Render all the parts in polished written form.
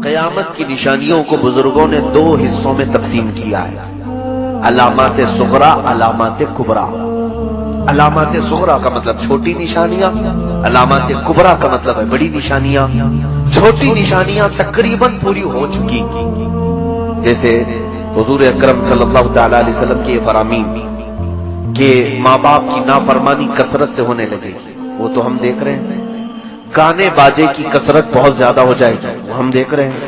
قیامت کی نشانیوں کو بزرگوں نے دو حصوں میں تقسیم کیا ہے، علامات صغرا، علامات کبرا۔ علامات صغرا کا مطلب چھوٹی نشانیاں، علامات کبرا کا مطلب ہے بڑی نشانیاں۔ چھوٹی نشانیاں تقریباً پوری ہو چکی، جیسے حضور اکرم صلی اللہ تعالی علیہ وسلم کی یہ فرامین کہ ماں باپ کی نافرمانی کثرت سے ہونے لگے گی، وہ تو ہم دیکھ رہے ہیں۔ گانے باجے کی کثرت بہت زیادہ ہو جائے گی، وہ ہم دیکھ رہے ہیں۔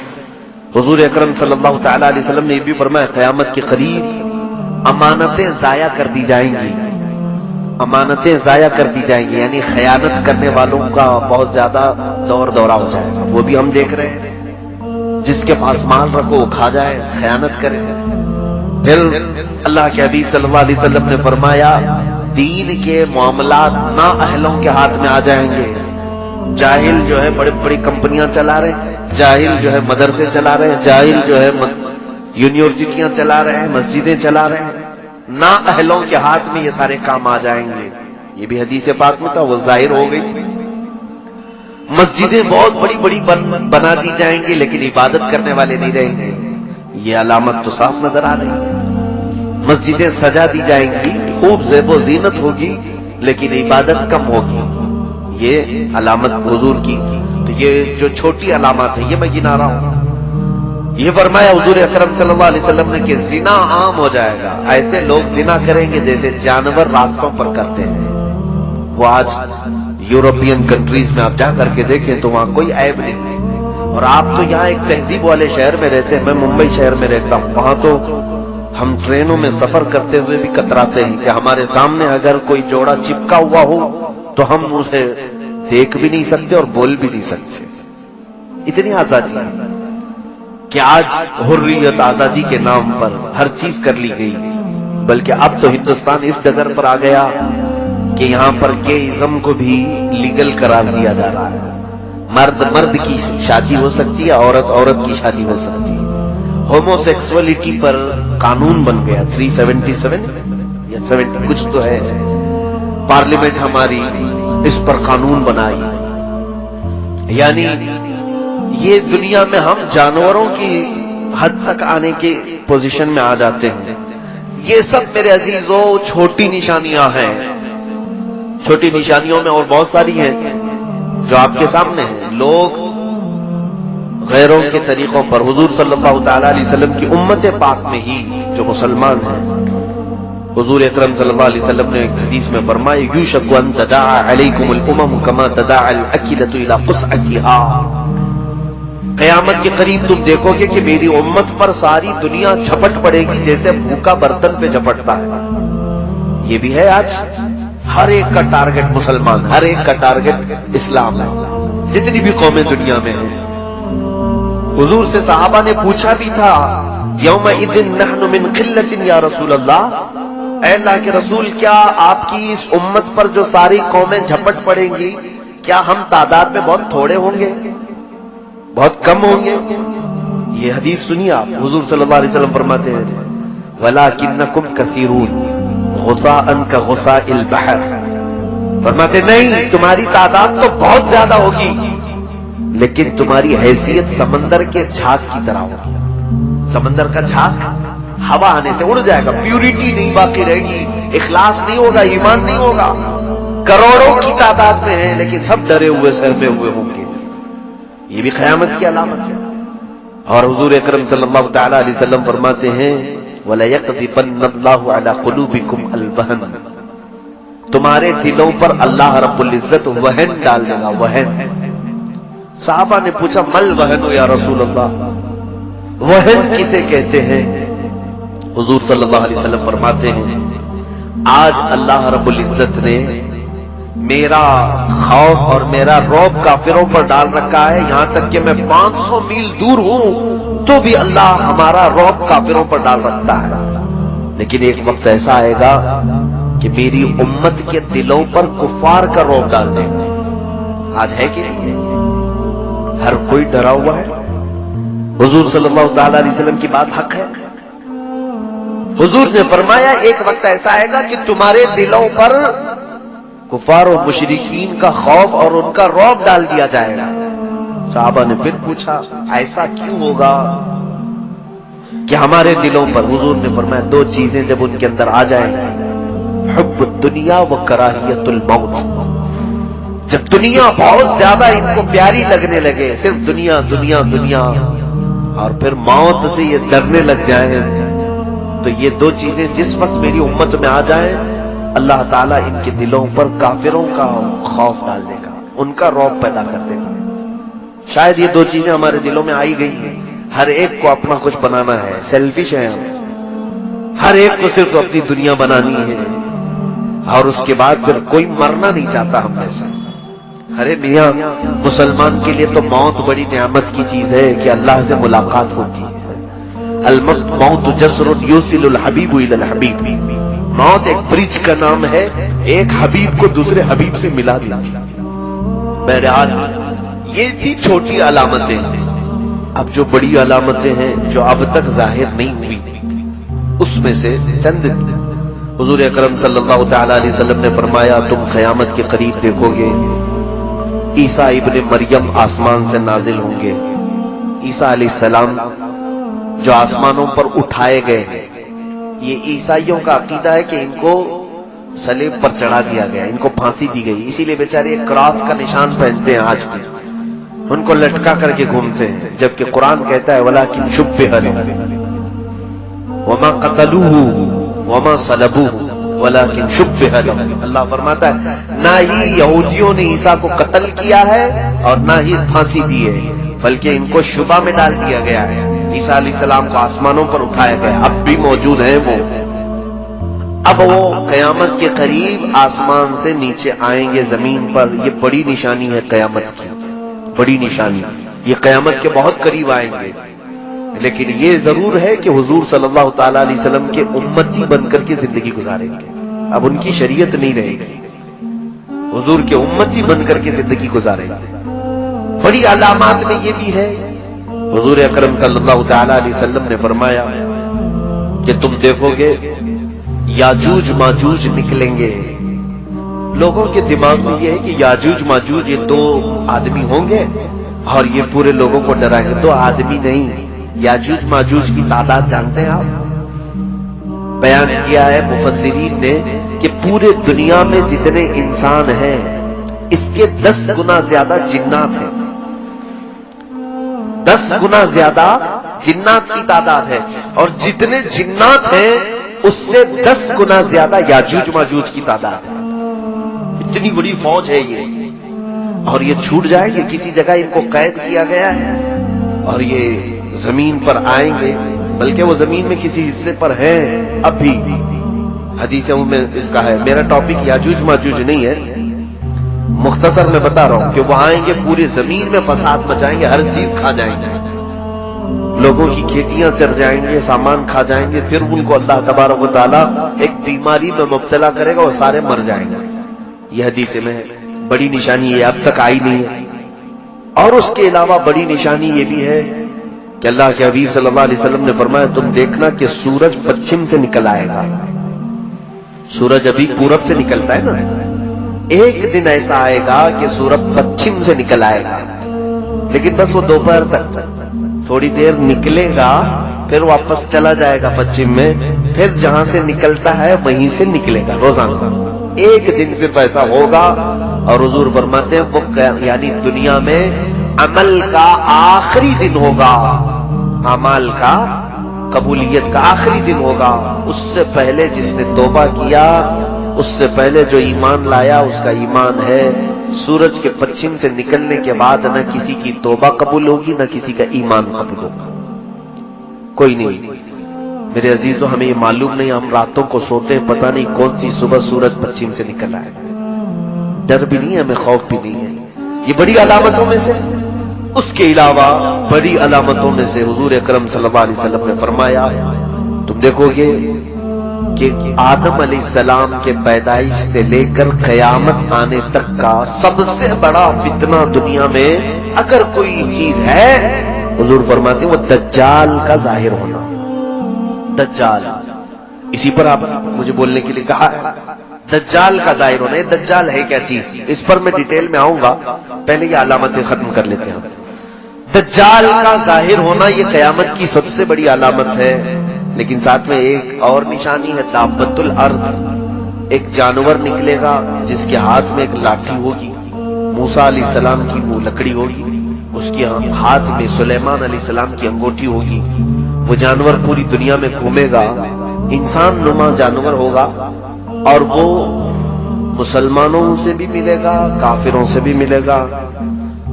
حضور اکرم صلی اللہ تعالی علیہ وسلم نے یہ بھی فرمایا قیامت کے قریب امانتیں ضائع کر دی جائیں گی، امانتیں ضائع کر دی جائیں گی، یعنی خیانت کرنے والوں کا بہت زیادہ دور دورہ ہو جائے گا، وہ بھی ہم دیکھ رہے ہیں۔ جس کے پاس مال رکھو وہ کھا جائے، خیانت کرے۔ پھر اللہ کے حبیب صلی اللہ علیہ وسلم نے فرمایا دین کے معاملات نااہلوں کے ہاتھ میں آ جائیں گے۔ جاہل جو ہے بڑی بڑی کمپنیاں چلا رہے ہیں، جاہل جو ہے مدرسے چلا رہے ہیں، جاہل جو ہے یونیورسٹیاں چلا رہے ہیں، مسجدیں چلا رہے ہیں، نااہلوں کے ہاتھ میں یہ سارے کام آ جائیں گے۔ یہ بھی حدیث پاک میں تھا، وہ ظاہر ہو گئی۔ مسجدیں بہت بڑی بڑی بنا دی جائیں گی لیکن عبادت کرنے والے نہیں رہیں گے، یہ علامت تو صاف نظر آ رہی ہے۔ مسجدیں سجا دی جائیں گی، خوب زیب و زینت ہوگی لیکن عبادت کم ہوگی، یہ علامت حضور کی۔ تو یہ جو چھوٹی علامات ہیں یہ میں گنا رہا ہوں۔ یہ فرمایا حضور اکرم صلی اللہ علیہ وسلم نے کہ زنا عام ہو جائے گا، ایسے لوگ زنا کریں گے جیسے جانور راستوں پر کرتے ہیں۔ وہ آج یورپین کنٹریز میں آپ جا کر کے دیکھیں تو وہاں کوئی عیب نہیں، اور آپ تو یہاں ایک تہذیب والے شہر میں رہتے ہیں، میں ممبئی شہر میں رہتا ہوں، وہاں تو ہم ٹرینوں میں سفر کرتے ہوئے بھی کتراتے ہیں کہ ہمارے سامنے اگر کوئی جوڑا چپکا ہوا ہو تو ہم اسے دیکھ بھی نہیں سکتے اور بول بھی نہیں سکتے۔ اتنی آزادی ہے کہ آج حریت آزادی کے نام پر ہر چیز کر لی گئی، بلکہ اب تو ہندوستان اس ڈگر پر آ گیا کہ یہاں پر گےازم کو بھی لیگل قرار دیا جا رہا ہے۔ مرد مرد کی شادی ہو سکتی ہے، عورت عورت کی شادی ہو سکتی ہے۔ ہومو سیکسولیٹی پر قانون بن گیا، 377 یا 70 کچھ تو ہے، پارلیمنٹ ہماری اس پر قانون بنائی۔ یعنی یہ دنیا میں ہم جانوروں کی حد تک آنے کی پوزیشن میں آ جاتے ہیں۔ یہ سب میرے عزیزوں چھوٹی نشانیاں ہیں، چھوٹی نشانیوں میں اور بہت ساری ہیں جو آپ کے سامنے ہیں۔ لوگ غیروں کے طریقوں پر، حضور صلی اللہ تعالی علیہ وسلم کی امت پاک میں ہی جو مسلمان ہیں، حضور اکرم صلی اللہ علیہ وسلم نے ایک حدیث میں فرمایا یوشک ان تداعى علیکم الامم کما تداعى الاکلۃ الى قصعتها۔ قیامت کے قریب تم دیکھو گے کہ میری امت پر ساری دنیا جھپٹ پڑے گی جیسے بھوکا برتن پہ جھپٹتا ہے۔ یہ بھی ہے آج ہر ایک کا ٹارگٹ مسلمان، ہر ایک کا ٹارگٹ اسلام ہے، جتنی بھی قومیں دنیا میں ہیں۔ حضور سے صحابہ نے پوچھا بھی تھا یومئذ نحن من قلۃ یا رسول اللہ، اے اللہ کے رسول کیا آپ کی اس امت پر جو ساری قومیں جھپٹ پڑیں گی کیا ہم تعداد میں بہت تھوڑے ہوں گے، بہت کم ہوں گے؟ یہ حدیث سنیے آپ، حضور صلی اللہ علیہ وسلم فرماتے ہیں وَلَكِنَّكُمْ كَثِيرُونَ غُثَاءً كَغُثَاءِ الْبَحْرِ، فرماتے نہیں تمہاری تعداد تو بہت زیادہ ہوگی لیکن تمہاری حیثیت سمندر کے جھاگ کی طرح ہوگی۔ سمندر کا جھاگ ہوا آنے سے اڑ جائے گا، پیوریٹی نہیں باقی رہے گی، اخلاص نہیں ہوگا، ایمان نہیں ہوگا۔ کروڑوں کی تعداد میں ہیں لیکن سب ڈرے ہوئے سہمے ہوئے ہوں گے، یہ بھی قیامت کی علامت ہے۔ اور حضور اکرم صلی اللہ تعالی علیہ وسلم فرماتے ہیں وَلَيَقْذِفَنَّ اللَّهُ عَلَى قُلُوبِكُمْ الْوَهْنَ، تمہارے دلوں پر اللہ رب العزت وہن ڈال دے گا، وہن۔ صحابہ نے پوچھا مل وہن یا رسول اللہ، وہن کسے کہتے ہیں؟ حضور صلی اللہ علیہ وسلم فرماتے ہیں آج اللہ رب العزت نے میرا خوف اور میرا رعب کافروں پر ڈال رکھا ہے، یہاں تک کہ میں 500 میل دور ہوں تو بھی اللہ ہمارا رعب کافروں پر ڈال رکھتا ہے۔ لیکن ایک وقت ایسا آئے گا کہ میری امت کے دلوں پر کفار کا رعب ڈال دے گا۔ آج ہے کہ نہیں ہے؟ ہر کوئی ڈرا ہوا ہے۔ حضور صلی اللہ تعالی علیہ وسلم کی بات حق ہے۔ حضور نے فرمایا ایک وقت ایسا آئے گا کہ تمہارے دلوں پر کفار و مشرکین کا خوف اور ان کا رعب ڈال دیا جائے گا۔ صحابہ نے پھر پوچھا ایسا کیوں ہوگا کہ ہمارے دلوں پر؟ حضور نے فرمایا دو چیزیں جب ان کے اندر آ جائیں، حب الدنیا و کراہیت الموت، جب دنیا بہت زیادہ ان کو پیاری لگنے لگے، صرف دنیا دنیا دنیا، اور پھر موت سے یہ ڈرنے لگ جائیں، تو یہ دو چیزیں جس وقت میری امت میں آ جائیں، اللہ تعالیٰ ان کے دلوں پر کافروں کا خوف ڈال دے گا، ان کا رعب پیدا کر دے گا۔ شاید یہ دو چیزیں ہمارے دلوں میں آئی گئی ہیں، ہر ایک کو اپنا کچھ بنانا ہے، سیلفش ہے ہم، ہر ایک کو صرف اپنی دنیا بنانی ہے، اور اس کے بعد پھر کوئی مرنا نہیں چاہتا ہم میں سے۔ ارے میاں، مسلمان کے لیے تو موت بڑی نعمت کی چیز ہے کہ اللہ سے ملاقات ہوتی ہے۔ الموت جسر یوصل الحبیب الی الحبیب، موت ایک برج کا نام ہے، ایک حبیب کو دوسرے حبیب سے ملا دیتی۔ بہرحال یہ تھی چھوٹی علامتیں، اب جو بڑی علامتیں ہیں جو اب تک ظاہر نہیں ہوئی، اس میں سے چند حضور اکرم صلی اللہ تعالی علیہ وسلم نے فرمایا تم قیامت کے قریب دیکھو گے عیسیٰ ابن مریم آسمان سے نازل ہوں گے۔ عیسیٰ علیہ السلام جو آسمانوں پر اٹھائے گئے ہیں، یہ عیسائیوں کا عقیدہ ہے کہ ان کو صلیب پر چڑھا دیا گیا، ان کو پھانسی دی گئی، اسی لیے بیچارے کراس کا نشان پہنتے ہیں، آج بھی ان کو لٹکا کر کے گھومتے ہیں، جبکہ قرآن کہتا ہے وَلَٰكِن شُبِّهَ لَهُمْ وَمَا قَتَلُوهُ وَمَا صَلَبُوهُ وَلَٰكِن شُبِّهَ لَهُمْ۔ اللہ فرماتا ہے نہ ہی یہودیوں نے عیسیٰ کو قتل کیا ہے اور نہ ہی پھانسی دی ہے، بلکہ ان کو شبہ میں ڈال دیا گیا ہے۔ عیسیٰ علیہ السلام کو آسمانوں پر اٹھایا گیا، اب بھی موجود ہیں وہ، اب وہ قیامت کے قریب آسمان سے نیچے آئیں گے زمین پر۔ یہ بڑی نشانی ہے قیامت کی، بڑی نشانی، یہ قیامت کے بہت قریب آئیں گے، لیکن یہ ضرور ہے کہ حضور صلی اللہ تعالی علیہ وسلم کے امتی بن کر کے زندگی گزاریں گے، اب ان کی شریعت نہیں رہے گی، حضور کے امتی بن کر کے زندگی گزاریں گے۔ بڑی علامات میں یہ بھی ہے، حضور اکرم صلی اللہ تعالی علیہ وسلم نے فرمایا کہ تم دیکھو گے یاجوج ماجوج نکلیں گے۔ لوگوں کے دماغ میں یہ ہے کہ یاجوج ماجوج یہ دو آدمی ہوں گے اور یہ پورے لوگوں کو ڈرائیں گے، دو آدمی نہیں، یاجوج ماجوج کی تعداد جانتے ہیں آپ؟ بیان کیا ہے مفسرین نے کہ پورے دنیا میں جتنے انسان ہیں اس کے 10 گنا زیادہ جنات ہیں، 10 گنا زیادہ جنات کی تعداد ہے، اور جتنے جنات ہیں اس سے 10 گنا زیادہ یاجوج ماجوج کی تعداد ہے۔ اتنی بڑی فوج ہے یہ، اور یہ چھوٹ جائے گی، کسی جگہ ان کو قید کیا گیا ہے اور یہ زمین پر آئیں گے، بلکہ وہ زمین میں کسی حصے پر ہیں اب بھی، حدیثوں میں اس کا ہے۔ میرا ٹاپک یاجوج ماجوج نہیں ہے، مختصر میں بتا رہا ہوں کہ وہ آئیں گے، پوری زمین میں فساد مچائیں گے، ہر چیز کھا جائیں گے، لوگوں کی کھیتیاں چر جائیں گے، سامان کھا جائیں گے، پھر ان کو اللہ تبارک و تعالیٰ ایک بیماری میں مبتلا کرے گا اور سارے مر جائیں گے۔ یہ حدیث میں ہے، بڑی نشانی یہ اب تک آئی نہیں ہے۔ اور اس کے علاوہ بڑی نشانی یہ بھی ہے کہ اللہ کے حبیب صلی اللہ علیہ وسلم نے فرمایا تم دیکھنا کہ سورج پچھم سے نکل آئے گا، سورج ابھی پورب سے نکلتا ہے نا، ایک دن ایسا آئے گا کہ سورج پچھم سے نکل آئے گا، لیکن بس وہ دوپہر تک تھوڑی دیر نکلے گا، پھر واپس چلا جائے گا پچھم میں، پھر جہاں سے نکلتا ہے وہیں سے نکلے گا روزانہ، ایک دن صرف ایسا ہوگا۔ اور حضور فرماتے ہیں وہ یعنی دنیا میں عمل کا آخری دن ہوگا، اعمال کا قبولیت کا آخری دن ہوگا، اس سے پہلے جس نے توبہ کیا، اس سے پہلے جو ایمان لایا اس کا ایمان ہے، سورج کے پچھم سے نکلنے کے بعد نہ کسی کی توبہ قبول ہوگی نہ کسی کا ایمان قبول ہوگا، کوئی نہیں۔ میرے عزیزو ہمیں یہ معلوم نہیں، ہم راتوں کو سوتے ہیں، پتہ نہیں کون سی صبح سورج پچھم سے نکل آئے، ڈر بھی نہیں ہے، ہمیں خوف بھی نہیں ہے۔ یہ بڑی علامتوں میں سے، اس کے علاوہ بڑی علامتوں میں سے حضور اکرم صلی اللہ علیہ وسلم نے فرمایا تم دیکھو گے کہ آدم علیہ السلام کے پیدائش سے لے کر قیامت آنے تک کا سب سے بڑا فتنہ دنیا میں اگر کوئی چیز ہے، حضور فرماتے ہیں وہ دجال کا ظاہر ہونا۔ دجال، اسی پر آپ مجھے بولنے کے لیے کہا ہے، دجال کا ظاہر ہونا۔ یہ دجال ہے کیا چیز، اس پر میں ڈیٹیل میں آؤں گا، پہلے یہ علامتیں ختم کر لیتے ہیں۔ دجال کا ظاہر ہونا یہ قیامت کی سب سے بڑی علامت ہے، لیکن ساتھ میں ایک اور نشانی ہے، دابۃ الارض، ایک جانور نکلے گا جس کے ہاتھ میں ایک لاٹھی ہوگی، موسیٰ علیہ السلام کی وہ لکڑی ہوگی، اس کے ہاتھ میں سلیمان علیہ السلام کی انگوٹھی ہوگی، وہ جانور پوری دنیا میں گھومے گا، انسان نما جانور ہوگا، اور وہ مسلمانوں سے بھی ملے گا، کافروں سے بھی ملے گا۔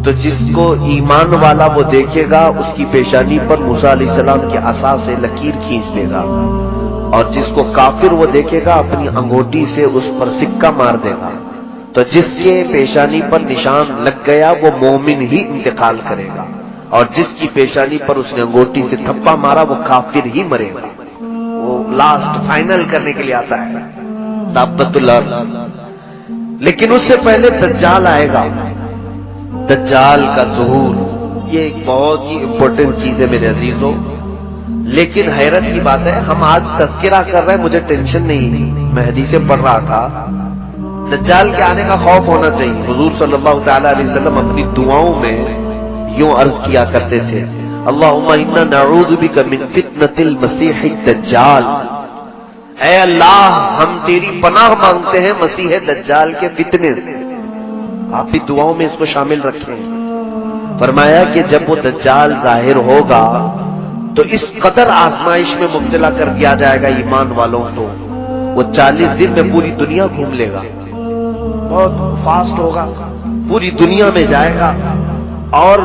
تو جس کو ایمان والا وہ دیکھے گا، اس کی پیشانی پر موسیٰ علیہ السلام کے عصا سے لکیر کھینچ دے گا، اور جس کو کافر وہ دیکھے گا اپنی انگوٹھی سے اس پر سکہ مار دے گا۔ تو جس کے پیشانی پر نشان لگ گیا وہ مومن ہی انتقال کرے گا، اور جس کی پیشانی پر اس نے انگوٹھی سے تھپا مارا وہ کافر ہی مرے گا۔ وہ لاسٹ فائنل کرنے کے لیے آتا ہے دابۃ الارض۔ لیکن اس سے پہلے دجال آئے گا، دجال کا ظہور یہ ایک بہت ہی امپورٹنٹ چیز ہے میرے عزیزوں۔ لیکن حیرت کی بات ہے، ہم آج تذکرہ کر رہے ہیں، مجھے ٹینشن نہیں، میں حدیثیں پڑھ رہا تھا۔ دجال کے آنے کا خوف ہونا چاہیے۔ حضور صلی اللہ تعالی علیہ وسلم اپنی دعاؤں میں یوں عرض کیا کرتے تھے، اللہم انا نعوذ بک من فتنۃ المسیح الدجال، اے اللہ ہم تیری پناہ مانگتے ہیں مسیح دجال کے فتنے سے۔ آپ بھی دعاؤں میں اس کو شامل رکھیں۔ فرمایا کہ جب وہ دجال ظاہر ہوگا تو اس قدر آزمائش میں مبتلا کر دیا جائے گا ایمان والوں کو، وہ 40 دن میں پوری دنیا گھوم لے گا، بہت فاسٹ ہوگا، پوری دنیا میں جائے گا، اور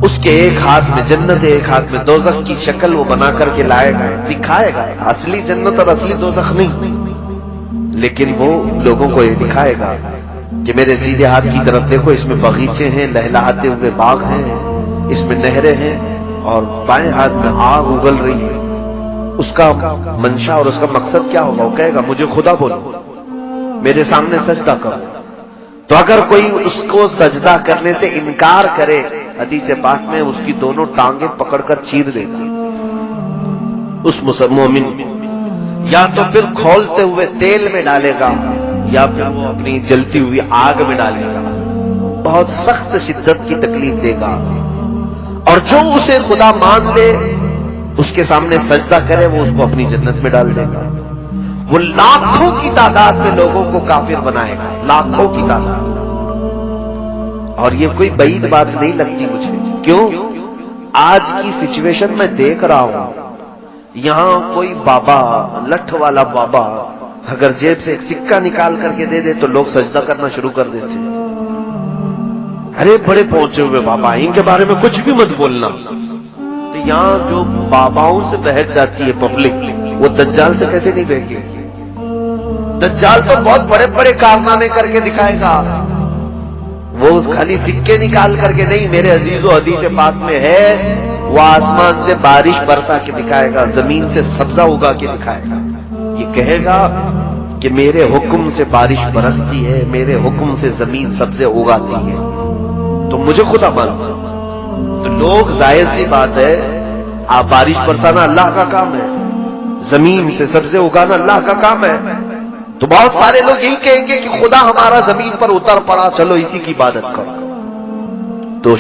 اس کے ایک ہاتھ میں جنت ایک ہاتھ میں دوزخ کی شکل وہ بنا کر کے لائے گا، دکھائے گا، اصلی جنت اور اصلی دوزخ نہیں، لیکن وہ لوگوں کو یہ دکھائے گا کہ میرے سیدھے ہاتھ کی طرف دیکھو، اس میں باغیچے ہیں، لہلہاتے ہوئے باغ ہیں، اس میں نہریں ہیں، اور بائیں ہاتھ میں آگ اگل رہی ہے۔ اس کا منشا اور اس کا مقصد کیا ہوگا؟ وہ کہے گا مجھے خدا بولو، میرے سامنے سجدہ کرو۔ تو اگر کوئی اس کو سجدہ کرنے سے انکار کرے، حدیث پاک میں اس کی دونوں ٹانگیں پکڑ کر چیر دے گا اس مومن، یا تو پھر کھولتے ہوئے تیل میں ڈالے گا، یا پھر وہ اپنی جلتی ہوئی آگ میں ڈالے گا، بہت سخت شدت کی تکلیف دے گا۔ اور جو اسے خدا مان لے، اس کے سامنے سجدہ کرے، وہ اس کو اپنی جنت میں ڈال دے گا۔ وہ لاکھوں کی تعداد میں لوگوں کو کافر بنائے گا، لاکھوں کی تعداد۔ اور یہ کوئی بعید بات نہیں لگتی مجھے، کیوں؟ آج کی سچویشن میں دیکھ رہا ہوں، یہاں کوئی بابا، لٹھ والا بابا اگر جیب سے ایک سکہ نکال کر کے دے دے تو لوگ سجدہ کرنا شروع کر دیتے ہیں۔ ارے بڑے پہنچے ہوئے بابا، ان کے بارے میں کچھ بھی مت بولنا۔ تو یہاں جو باباؤں سے بہک جاتی ہے پبلک، وہ دجال سے کیسے نہیں بہکے؟ دجال تو بہت بڑے بڑے کارنامے کر کے دکھائے گا، وہ خالی سکے نکال کر کے نہیں، میرے عزیزو حدیث پاک میں ہے، وہ آسمان سے بارش برسا کے دکھائے گا، زمین سے سبزہ اگا کے دکھائے گا۔ یہ کہے گا کہ میرے حکم سے بارش برستی ہے، میرے حکم سے زمین سبزے اگاتی ہے، تو مجھے خدا مانو۔ تو لوگ ظاہر سی بات ہے، بارش برسانا اللہ کا کام ہے، زمین سے سبزے اگانا اللہ کا کام ہے، تو بہت سارے لوگ یہی کہیں گے کہ خدا ہمارا زمین پر اتر پڑا، چلو اسی کی عبادت کرو۔ تو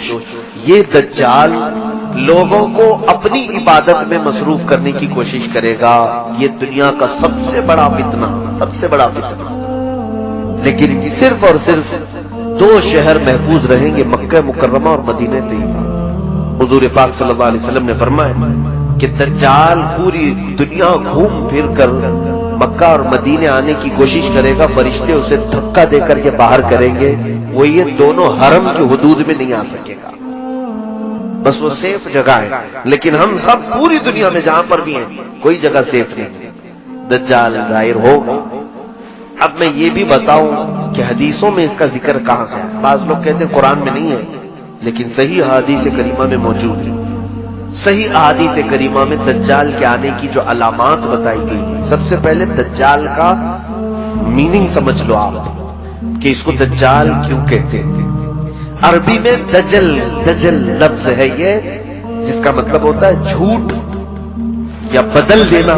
یہ دجال لوگوں کو اپنی عبادت میں مصروف کرنے کی کوشش کرے گا، یہ دنیا کا سب سے بڑا فتنہ، سب سے بڑا فتنہ۔ لیکن صرف اور صرف 2 شہر محفوظ رہیں گے، مکہ مکرمہ اور مدینہ طیبہ۔ حضور پاک صلی اللہ علیہ وسلم نے فرمایا کہ دجال پوری دنیا گھوم پھر کر مکہ اور مدینے آنے کی کوشش کرے گا، فرشتے اسے دھکا دے کر کے باہر کریں گے، وہ یہ دونوں حرم کی حدود میں نہیں آ سکے گا، بس وہ سیف جگہ ہے۔ لیکن ہم سب پوری دنیا میں جہاں پر بھی ہیں، کوئی جگہ سیف نہیں۔ دجال ظاہر ہوگا۔ اب میں یہ بھی بتاؤں کہ حدیثوں میں اس کا ذکر کہاں سے ہے۔ بعض لوگ کہتے ہیں قرآن میں نہیں ہے، لیکن صحیح احادیث کریمہ میں موجود ہے۔ صحیح احادیث کریمہ میں دجال کے آنے کی جو علامات بتائی گئی ہیں، سب سے پہلے دجال کا میننگ سمجھ لو آپ کہ اس کو دجال کیوں کہتے ہیں۔ عربی میں دجل، دجل لفظ ہے یہ، جس کا مطلب ہوتا ہے جھوٹ یا بدل دینا۔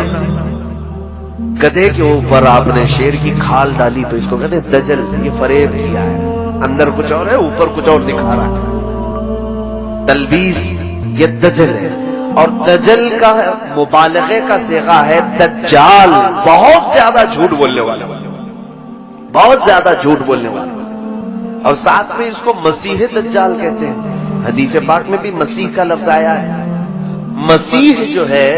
گدھے کے اوپر آپ نے شیر کی کھال ڈالی تو اس کو کہتے ہیں دجل، یہ فریب کیا ہے، اندر کچھ اور ہے، اوپر کچھ اور دکھا رہا ہے۔ تلبیس یہ دجل ہے، اور دجل کا مبالغے کا صیغہ ہے دجال، بہت زیادہ جھوٹ بولنے والا، بہت زیادہ جھوٹ بولنے والا، اور ساتھ میں اس کو مسیح دجال کہتے ہیں۔ حدیث پاک میں بھی مسیح کا لفظ آیا ہے۔ مسیح جو ہے،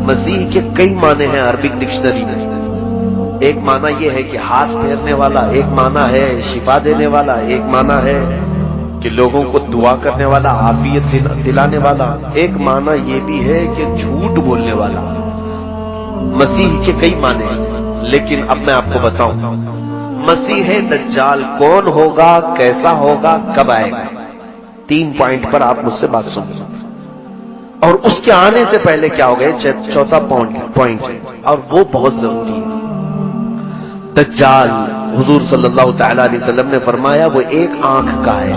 مسیح کے کئی معنی ہیں عربک ڈکشنری میں۔ ایک معنی یہ ہے کہ ہاتھ پھیرنے والا، ایک معنی ہے شفا دینے والا، ایک معنی ہے کہ لوگوں کو دعا کرنے والا، عافیت دلانے والا، ایک معنی یہ بھی ہے کہ جھوٹ بولنے والا۔ مسیح کے کئی معنی ہیں، لیکن اب میں آپ کو بتاؤں مسیح دجال کون ہوگا، کیسا ہوگا، کب آئے گا۔ 3 پوائنٹ پر آپ مجھ سے بات سنیں، اور اس کے آنے سے پہلے کیا ہو گئے، چوتھا پوائنٹ ہے، اور وہ بہت ضروری ہے۔ دجال، حضور صلی اللہ تعالی علیہ وسلم نے فرمایا وہ ایک آنکھ کا ہے،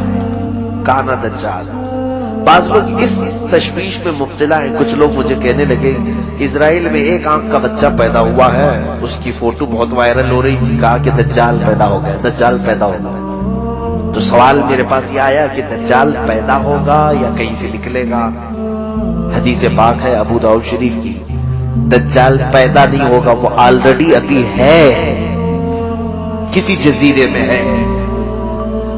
کانا دجال۔ بعض لوگ اس تشویش میں مبتلا ہیں، کچھ لوگ مجھے کہنے لگے اسرائیل میں ایک آنکھ کا بچہ پیدا ہوا ہے، اس کی فوٹو بہت وائرل ہو رہی تھی، کہا کہ دجال پیدا ہو گیا، دجال پیدا ہو گیا۔ تو سوال میرے پاس یہ آیا کہ دجال پیدا ہوگا یا کہیں سے نکلے گا؟ حدیث پاک ہے ابو داؤد شریف کی، دجال پیدا نہیں ہوگا، وہ آلریڈی ابھی ہے، کسی جزیرے میں ہے۔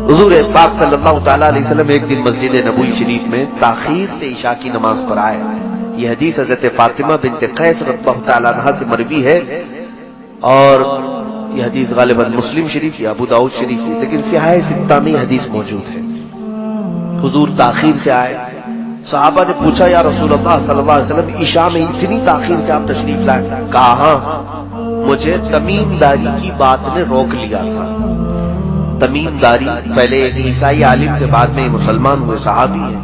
حضور پاک صلی اللہ تعالیٰ علیہ وسلم ایک دن مسجد نبوی شریف میں تاخیر سے عشاء کی نماز پر آئے۔ یہ حدیث حضرت فاطمہ بنت قیس رضی اللہ تعالیٰ عنہا سے مروی ہے، اور یہ حدیث غالباً مسلم شریف یا ابو داؤد شریف ہے، لیکن سیاہ ستہ میں حدیث موجود ہے۔ حضور تاخیر سے آئے، صحابہ نے پوچھا یا رسول اللہ صلی اللہ علیہ وسلم عشاء میں اتنی تاخیر سے آپ تشریف لائے؟ کہا ہاں، مجھے تمیم داری کی بات نے روک لیا تھا۔ تمیم داری پہلے ایک عیسائی عالم تھے، بعد میں مسلمان ہوئے، صحابی ہیں۔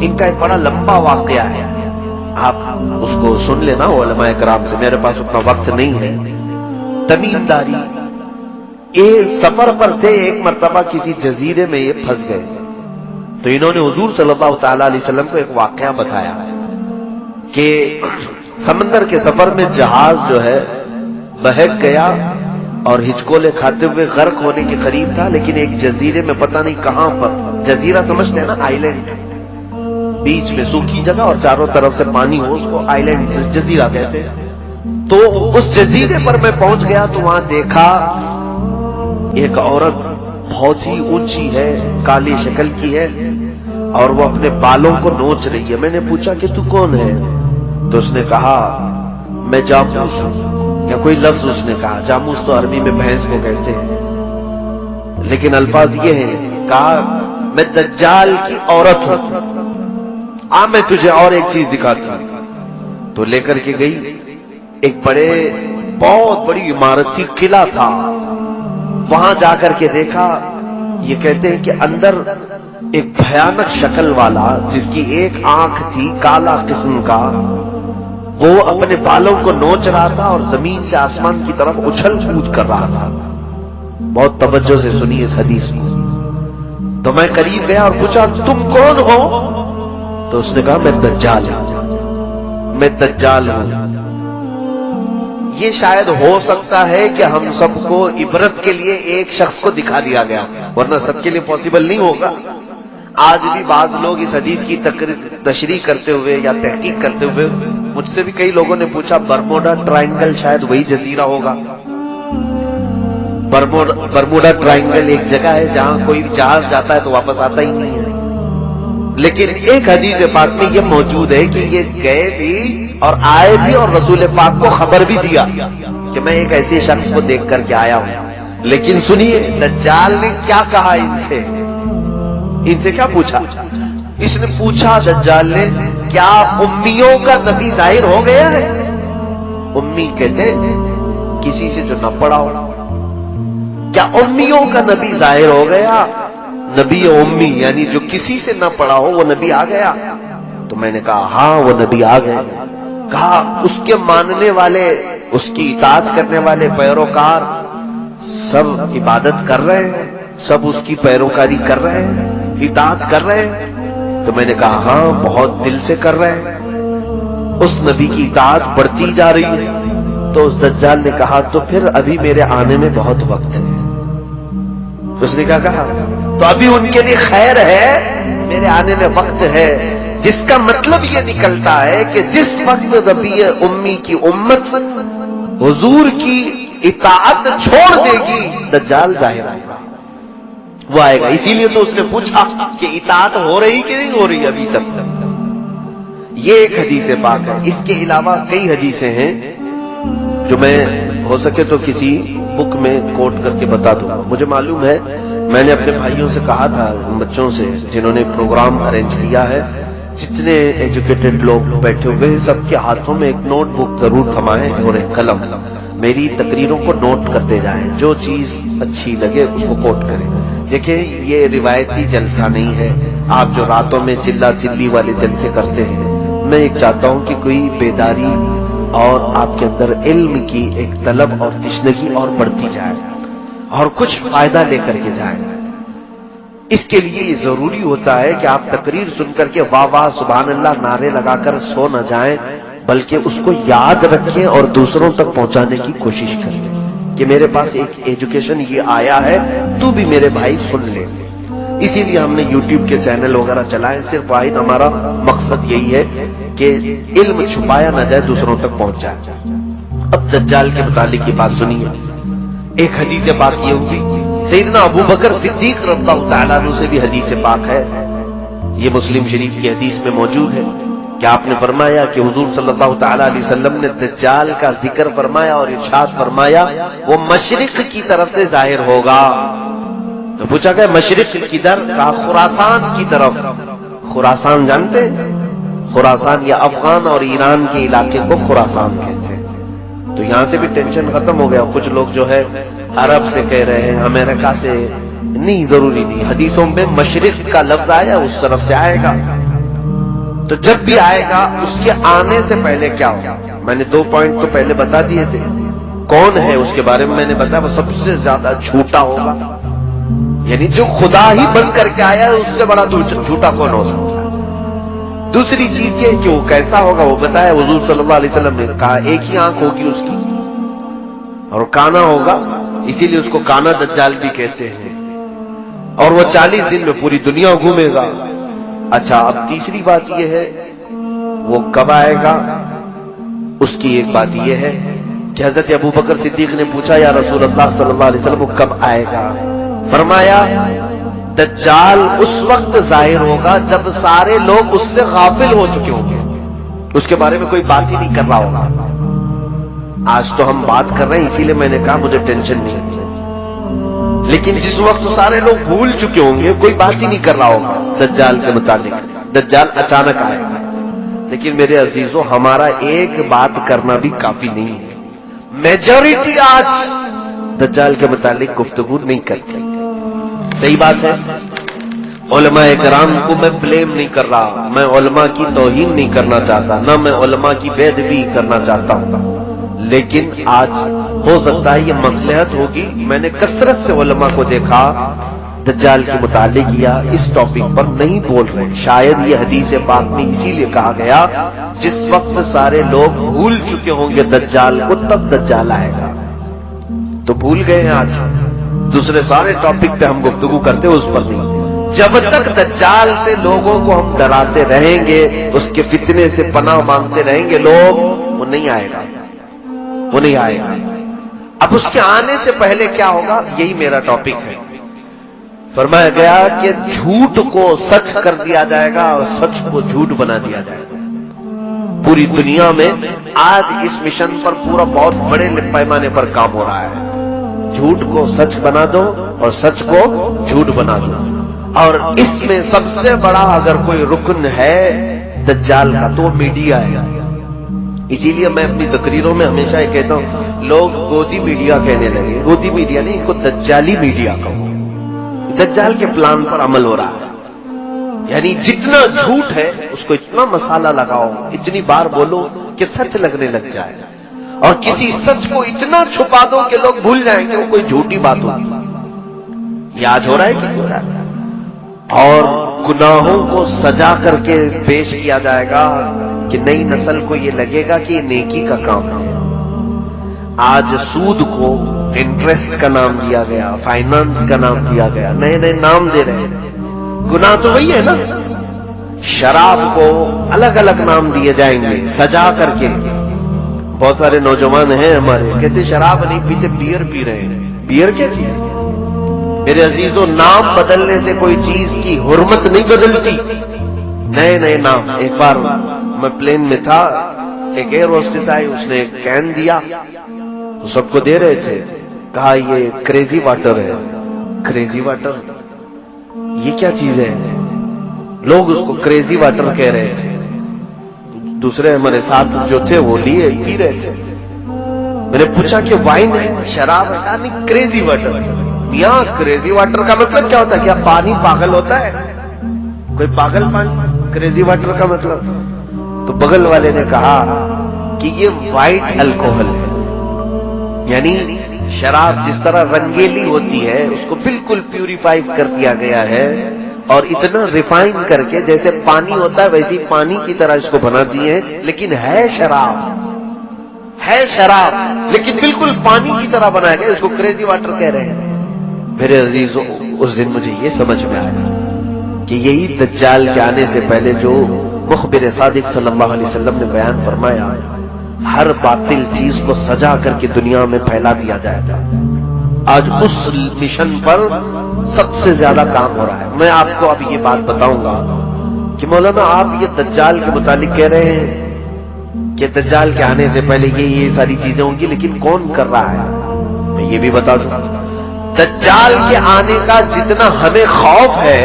ان کا ایک بڑا لمبا واقعہ ہے، آپ اس کو سن لینا علماء کرام سے، میرے پاس اتنا وقت نہیں ہے۔ تمیم داری ایک سفر پر تھے، ایک مرتبہ کسی جزیرے میں یہ پھنس گئے، تو انہوں نے حضور صلی اللہ تعالی علیہ وسلم کو ایک واقعہ بتایا کہ سمندر کے سفر میں جہاز جو ہے بہک گیا اور ہچکولے کھاتے ہوئے غرق ہونے کے قریب تھا، لیکن ایک جزیرے میں پتہ نہیں کہاں پر، جزیرہ سمجھتے ہیں نا، آئی لینڈ، بیچ میں سوکھی جگہ اور چاروں طرف سے پانی ہو، اس کو آئی لینڈ جزیرہ کہتے ہیں۔ تو اس جزیرے پر میں پہنچ گیا تو وہاں دیکھا ایک عورت بہت ہی اونچی ہے، کالی شکل کی ہے، اور وہ اپنے بالوں کو نوچ رہی ہے۔ میں نے پوچھا کہ تو کون ہے؟ تو اس نے کہا میں جاموس ہوں، یا کوئی لفظ اس نے کہا، جاموس تو عربی میں بھینس کو کہتے ہیں، لیکن الفاظ یہ ہیں، کہا میں دجال کی عورت ہوں، میں تجھے اور ایک چیز دکھاتی ہوں۔ تو لے کر کے گئی، ایک بہت بڑی عمارت تھی، قلعہ تھا، وہاں جا کر کے دیکھا، یہ کہتے ہیں کہ اندر ایک بھیانک شکل والا جس کی ایک آنکھ تھی کالا قسم کا، وہ اپنے بالوں کو نوچ رہا تھا اور زمین سے آسمان کی طرف اچھل کود کر رہا تھا۔ بہت توجہ سے سنی اس حدیث کو۔ تو میں قریب گیا اور پوچھا تم کون ہو؟ تو اس نے کہا میں دجال ہوں، میں دجال ہوں۔ یہ شاید ہو سکتا ہے کہ ہم سب کو عبرت کے لیے ایک شخص کو دکھا دیا گیا، ورنہ سب کے لیے پاسبل نہیں ہوگا۔ آج بھی بعض لوگ اس حدیث کی تشریح کرتے ہوئے یا تحقیق کرتے ہوئے، مجھ سے بھی کئی لوگوں نے پوچھا برموڈا ٹرائنگل شاید وہی جزیرہ ہوگا۔ برموڈا ٹرائنگل ایک جگہ ہے جہاں کوئی جہاز جاتا ہے تو واپس آتا ہی نہیں ہے، لیکن ایک حدیث پاک میں یہ موجود ہے کہ یہ گئے بھی اور آئے بھی، اور رسول پاک کو خبر بھی دیا کہ میں ایک ایسے شخص کو دیکھ کر کے آیا ہوں۔ لیکن سنیے دجال نے کیا کہا ان سے کیا پوچھا؟ اس نے پوچھا دجال نے کیا امیوں کا نبی ظاہر ہو گیا ہے؟ امی کہتے کسی سے جو نہ پڑھا ہو۔ کیا امیوں کا نبی ظاہر ہو گیا؟ نبی امی یعنی جو کسی سے نہ پڑھا ہو وہ نبی آ گیا؟ تو میں نے کہا ہاں وہ نبی آ گئے۔ کہا اس کے ماننے والے، اس کی اطاعت کرنے والے پیروکار سب عبادت کر رہے ہیں، سب اس کی پیروکاری کر رہے ہیں، اطاعت کر رہے ہیں؟ تو میں نے کہا ہاں بہت دل سے کر رہے ہیں، اس نبی کی اطاعت بڑھتی جا رہی ہے۔ تو اس دجال نے کہا تو پھر ابھی میرے آنے میں بہت وقت ہے۔ اس نے کیا کہا؟ تو ابھی ان کے لیے خیر ہے میرے آنے میں وقت ہے، جس کا مطلب یہ نکلتا ہے کہ جس وقت ربیع امی کی امت حضور کی اطاعت چھوڑ دے گی دجال ظاہر ہوگا، وہ آئے گا۔ اسی لیے تو اس نے پوچھا کہ اطاعت ہو رہی کہ نہیں ہو رہی ابھی تک۔ یہ ایک حدیث پاک ہے، اس کے علاوہ کئی حدیثیں ہیں جو میں ہو سکے تو کسی بک میں کوٹ کر کے بتا دوں گا۔ مجھے معلوم ہے، میں نے اپنے بھائیوں سے کہا تھا، بچوں سے جنہوں نے پروگرام ارینج کیا ہے، جتنے ایجوکیٹڈ لوگ بیٹھے ہوئے ہیں سب کے ہاتھوں میں ایک نوٹ بک ضرور تھمائیں اور ایک قلم، میری تقریروں کو نوٹ کرتے جائیں، جو چیز اچھی لگے اس کو کوٹ کریں۔ دیکھیں یہ روایتی جلسہ نہیں ہے، آپ جو راتوں میں چلا چلی والے جلسے کرتے ہیں، میں ایک چاہتا ہوں کہ کوئی بیداری اور آپ کے اندر علم کی ایک طلب اور تشنگی اور بڑھتی جائے اور کچھ فائدہ لے کر کے جائیں۔ اس کے لیے یہ ضروری ہوتا ہے کہ آپ تقریر سن کر کے واہ واہ سبحان اللہ نعرے لگا کر سو نہ جائیں، بلکہ اس کو یاد رکھیں اور دوسروں تک پہنچانے کی کوشش کریں کہ میرے پاس ایک ایجوکیشن یہ آیا ہے، تو بھی میرے بھائی سن لے۔ اسی لیے ہم نے یوٹیوب کے چینل وغیرہ چلائے، صرف واحد ہمارا مقصد یہی ہے کہ علم چھپایا نہ جائے، دوسروں تک پہنچ جائے۔ اب دجال کے متعلق کی بات سنیے۔ ایک حدیث پاک یہ ہوئی، سیدنا ابو بکر صدیق رضی اللہ تعالیٰ عنہ سے بھی حدیث پاک ہے، یہ مسلم شریف کی حدیث میں موجود ہے کہ آپ نے فرمایا کہ حضور صلی اللہ تعالیٰ علیہ وسلم نے دجال کا ذکر فرمایا اور ارشاد فرمایا وہ مشرق کی طرف سے ظاہر ہوگا۔ تو پوچھا کہ مشرق کدھر؟ کہا خراسان کی طرف۔ خراسان جانتے ہیں؟ خراسان یا افغان اور ایران کے علاقے کو خراسان کہتے ہیں۔ تو یہاں سے بھی ٹینشن ختم ہو گیا۔ کچھ لوگ جو ہے عرب سے کہہ رہے ہیں، امریکہ سے نہیں، ضروری نہیں، حدیثوں میں مشرق کا لفظ آیا اس طرف سے آئے گا۔ تو جب بھی آئے گا اس کے آنے سے پہلے کیا ہوگا؟ میں نے 2 پوائنٹ تو پہلے بتا دیے تھے، کون ہے اس کے بارے میں نے بتایا، وہ سب سے زیادہ جھوٹا ہوگا، یعنی جو خدا ہی بن کر کے آیا ہے اس سے بڑا جھوٹا کون ہو سکتا ہے۔ دوسری چیز یہ کہ وہ کیسا ہوگا وہ بتایا حضور صلی اللہ علیہ وسلم نے، کہا ایک ہی آنکھ ہوگی اس کی اور کانا ہوگا، اسی لیے اس کو کانا دجال بھی کہتے ہیں، اور وہ 40 دن میں پوری دنیا گھومے گا۔ اچھا اب تیسری بات یہ ہے وہ کب آئے گا، اس کی ایک بات یہ ہے کہ حضرت ابو بکر صدیق نے پوچھا یا رسول اللہ صلی اللہ علیہ وسلم وہ کب آئے گا؟ فرمایا دجال اس وقت ظاہر ہوگا جب سارے لوگ اس سے غافل ہو چکے ہوں گے، اس کے بارے میں کوئی بات ہی نہیں کر رہا ہوگا۔ آج تو ہم بات کر رہے ہیں، اسی لیے میں نے کہا مجھے ٹینشن نہیں ہے، لیکن جس وقت سارے لوگ بھول چکے ہوں گے کوئی بات ہی نہیں کر رہا ہوگا دجال کے متعلق، دجال اچانک آئے گا۔ لیکن میرے عزیزوں ہمارا ایک بات کرنا بھی کافی نہیں ہے، میجورٹی آج دجال کے متعلق گفتگو نہیں کرتی۔ صحیح بات ہے، علماء کرام کو میں بلیم نہیں کر رہا، میں علماء کی توہین نہیں کرنا چاہتا، نہ میں علماء کی بے ادبی کرنا چاہتا ہوں، لیکن آج ہو سکتا ہے یہ مصلحت ہوگی۔ میں نے کثرت سے علماء کو دیکھا دجال کے متعلق یا اس ٹاپک پر نہیں بول رہے، شاید یہ حدیث پاک میں اسی لیے کہا گیا جس وقت سارے لوگ بھول چکے ہوں گے دجال کو تب دجال آئے گا، تو بھول گئے ہیں آج، دوسرے سارے ٹاپک پہ ہم گفتگو کرتے اس پر نہیں۔ جب تک دجال سے لوگوں کو ہم ڈراتے رہیں گے، اس کے فتنے سے پناہ مانگتے رہیں گے لوگ، وہ نہیں آئے گا، وہ نہیں آئے گا۔ اب اس کے آنے سے پہلے کیا ہوگا، یہی میرا ٹاپک ہے۔ فرمایا گیا کہ جھوٹ کو سچ کر دیا جائے گا اور سچ کو جھوٹ بنا دیا جائے گا۔ پوری دنیا میں آج اس مشن پر پورا بہت بڑے پیمانے پر کام ہو رہا ہے، جھوٹ کو سچ بنا دو اور سچ کو جھوٹ بنا دو۔ اور اس میں سب سے بڑا اگر کوئی رکن ہے دجال کا تو وہ میڈیا ہے۔ اسی لیے میں اپنی تقریروں میں ہمیشہ یہ کہتا ہوں، لوگ گودی میڈیا کہنے لگے، گودی میڈیا نہیں، ان کو دجالی میڈیا کہو۔ دجال کے پلان پر عمل ہو رہا ہے، یعنی جتنا جھوٹ ہے اس کو اتنا مسالہ لگاؤ، اتنی بار بولو کہ سچ لگنے لگ جائے، اور کسی سچ کو اتنا چھپا دو کہ لوگ بھول جائیں کہ وہ کوئی جھوٹی بات ہوگی۔ یہ آج ہو رہا ہے کہ ہو رہا ہے؟ اور گناہوں کو سجا کر کے پیش کیا جائے گا کہ نئی نسل کو یہ لگے گا کہ یہ نیکی کا کام ہے۔ آج سود کو انٹرسٹ کا نام دیا گیا، فائنانس کا نام دیا گیا، نئے نئے نام دے رہے ہیں۔ گناہ تو وہی ہے نا، شراب کو الگ الگ نام دیے جائیں گے سجا کر کے. بہت سارے نوجوان ہیں ہمارے کہتے شراب نہیں پیتے بیئر پی رہے ہیں. بیئر کیا چیز ہے میرے عزیزوں؟ نام بدلنے سے کوئی چیز کی حرمت نہیں بدلتی. نئے نئے نام. ایک بار میں پلین میں تھا, ایک ایئر ہوسٹس آئی, اس نے ایک کین دیا, تو سب کو دے رہے تھے. کہا یہ کریزی واٹر ہے. کریزی واٹر یہ کیا چیز ہے؟ لوگ اس کو کریزی واٹر کہہ رہے تھے. دوسرے ہمارے ساتھ جو تھے وہ لیے پی رہے تھے. میں نے پوچھا کہ وائن ہے, شراب ہے؟ کہا نہیں کریزی واٹر. میاں کریزی واٹر کا مطلب کیا ہوتا ہے؟ کیا پانی پاگل ہوتا ہے؟ کوئی پاگل پانی؟ کریزی واٹر کا مطلب؟ تو بغل والے نے کہا کہ یہ وائٹ الکوہل ہے. یعنی شراب جس طرح رنگیلی ہوتی ہے اس کو بالکل پیوریفائی کر دیا گیا ہے, اور اتنا ریفائن کر کے جیسے پانی ہوتا ہے ویسی پانی کی طرح اس کو بنا دیے ہیں. لیکن ہے شراب, ہے شراب, لیکن بالکل پانی کی طرح بنایا گیا. اس کو کریزی واٹر کہہ رہے ہیں. میرے عزیزوں, اس دن مجھے یہ سمجھ میں آیا کہ یہی دجال کے آنے سے پہلے جو مخبر صادق صلی اللہ علیہ وسلم نے بیان فرمایا, ہر باطل چیز کو سجا کر کے دنیا میں پھیلا دیا جائے گا. آج اس مشن پر سب سے زیادہ کام ہو رہا ہے. میں آپ کو اب یہ بات بتاؤں گا کہ مولانا آپ یہ دجال کے متعلق کہہ رہے ہیں کہ دجال کے آنے سے پہلے یہ ساری چیزیں ہوں گی, لیکن کون کر رہا ہے؟ میں یہ بھی بتا دوں, دجال کے آنے کا جتنا ہمیں خوف ہے,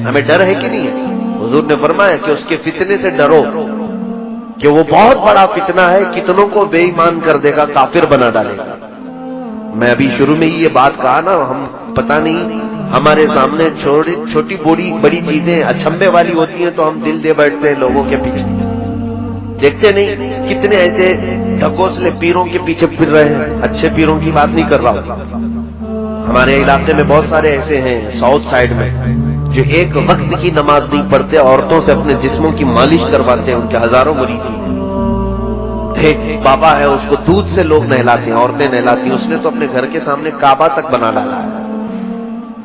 ہمیں ڈر ہے کہ نہیں ہے؟ حضور نے فرمایا کہ اس کے فتنے سے ڈرو کہ وہ بہت بڑا فتنہ ہے, کتنوں کو بے ایمان کر دے گا, کافر بنا ڈالے گا. میں ابھی شروع میں ہی یہ بات کہا نا, ہم پتہ نہیں ہمارے سامنے چھوٹی بڑی چیزیں اچھمبے والی ہوتی ہیں تو ہم دل دے بیٹھتے ہیں لوگوں کے پیچھے. دیکھتے نہیں کتنے ایسے ڈھکوسلے پیروں کے پیچھے پھر رہے ہیں. اچھے پیروں کی بات نہیں کر رہا ہوں, ہمارے علاقے میں بہت سارے ایسے ہیں ساؤتھ سائڈ میں جو ایک وقت کی نماز نہیں پڑھتے, عورتوں سے اپنے جسموں کی مالش کرواتے ہیں. ان کے ہزاروں مرید ہیں. ایک بابا ہے, اس کو دودھ سے لوگ نہلاتے ہیں, عورتیں نہلاتی ہیں. اس نے تو اپنے گھر کے سامنے کعبہ تک بنا ڈالا ہے.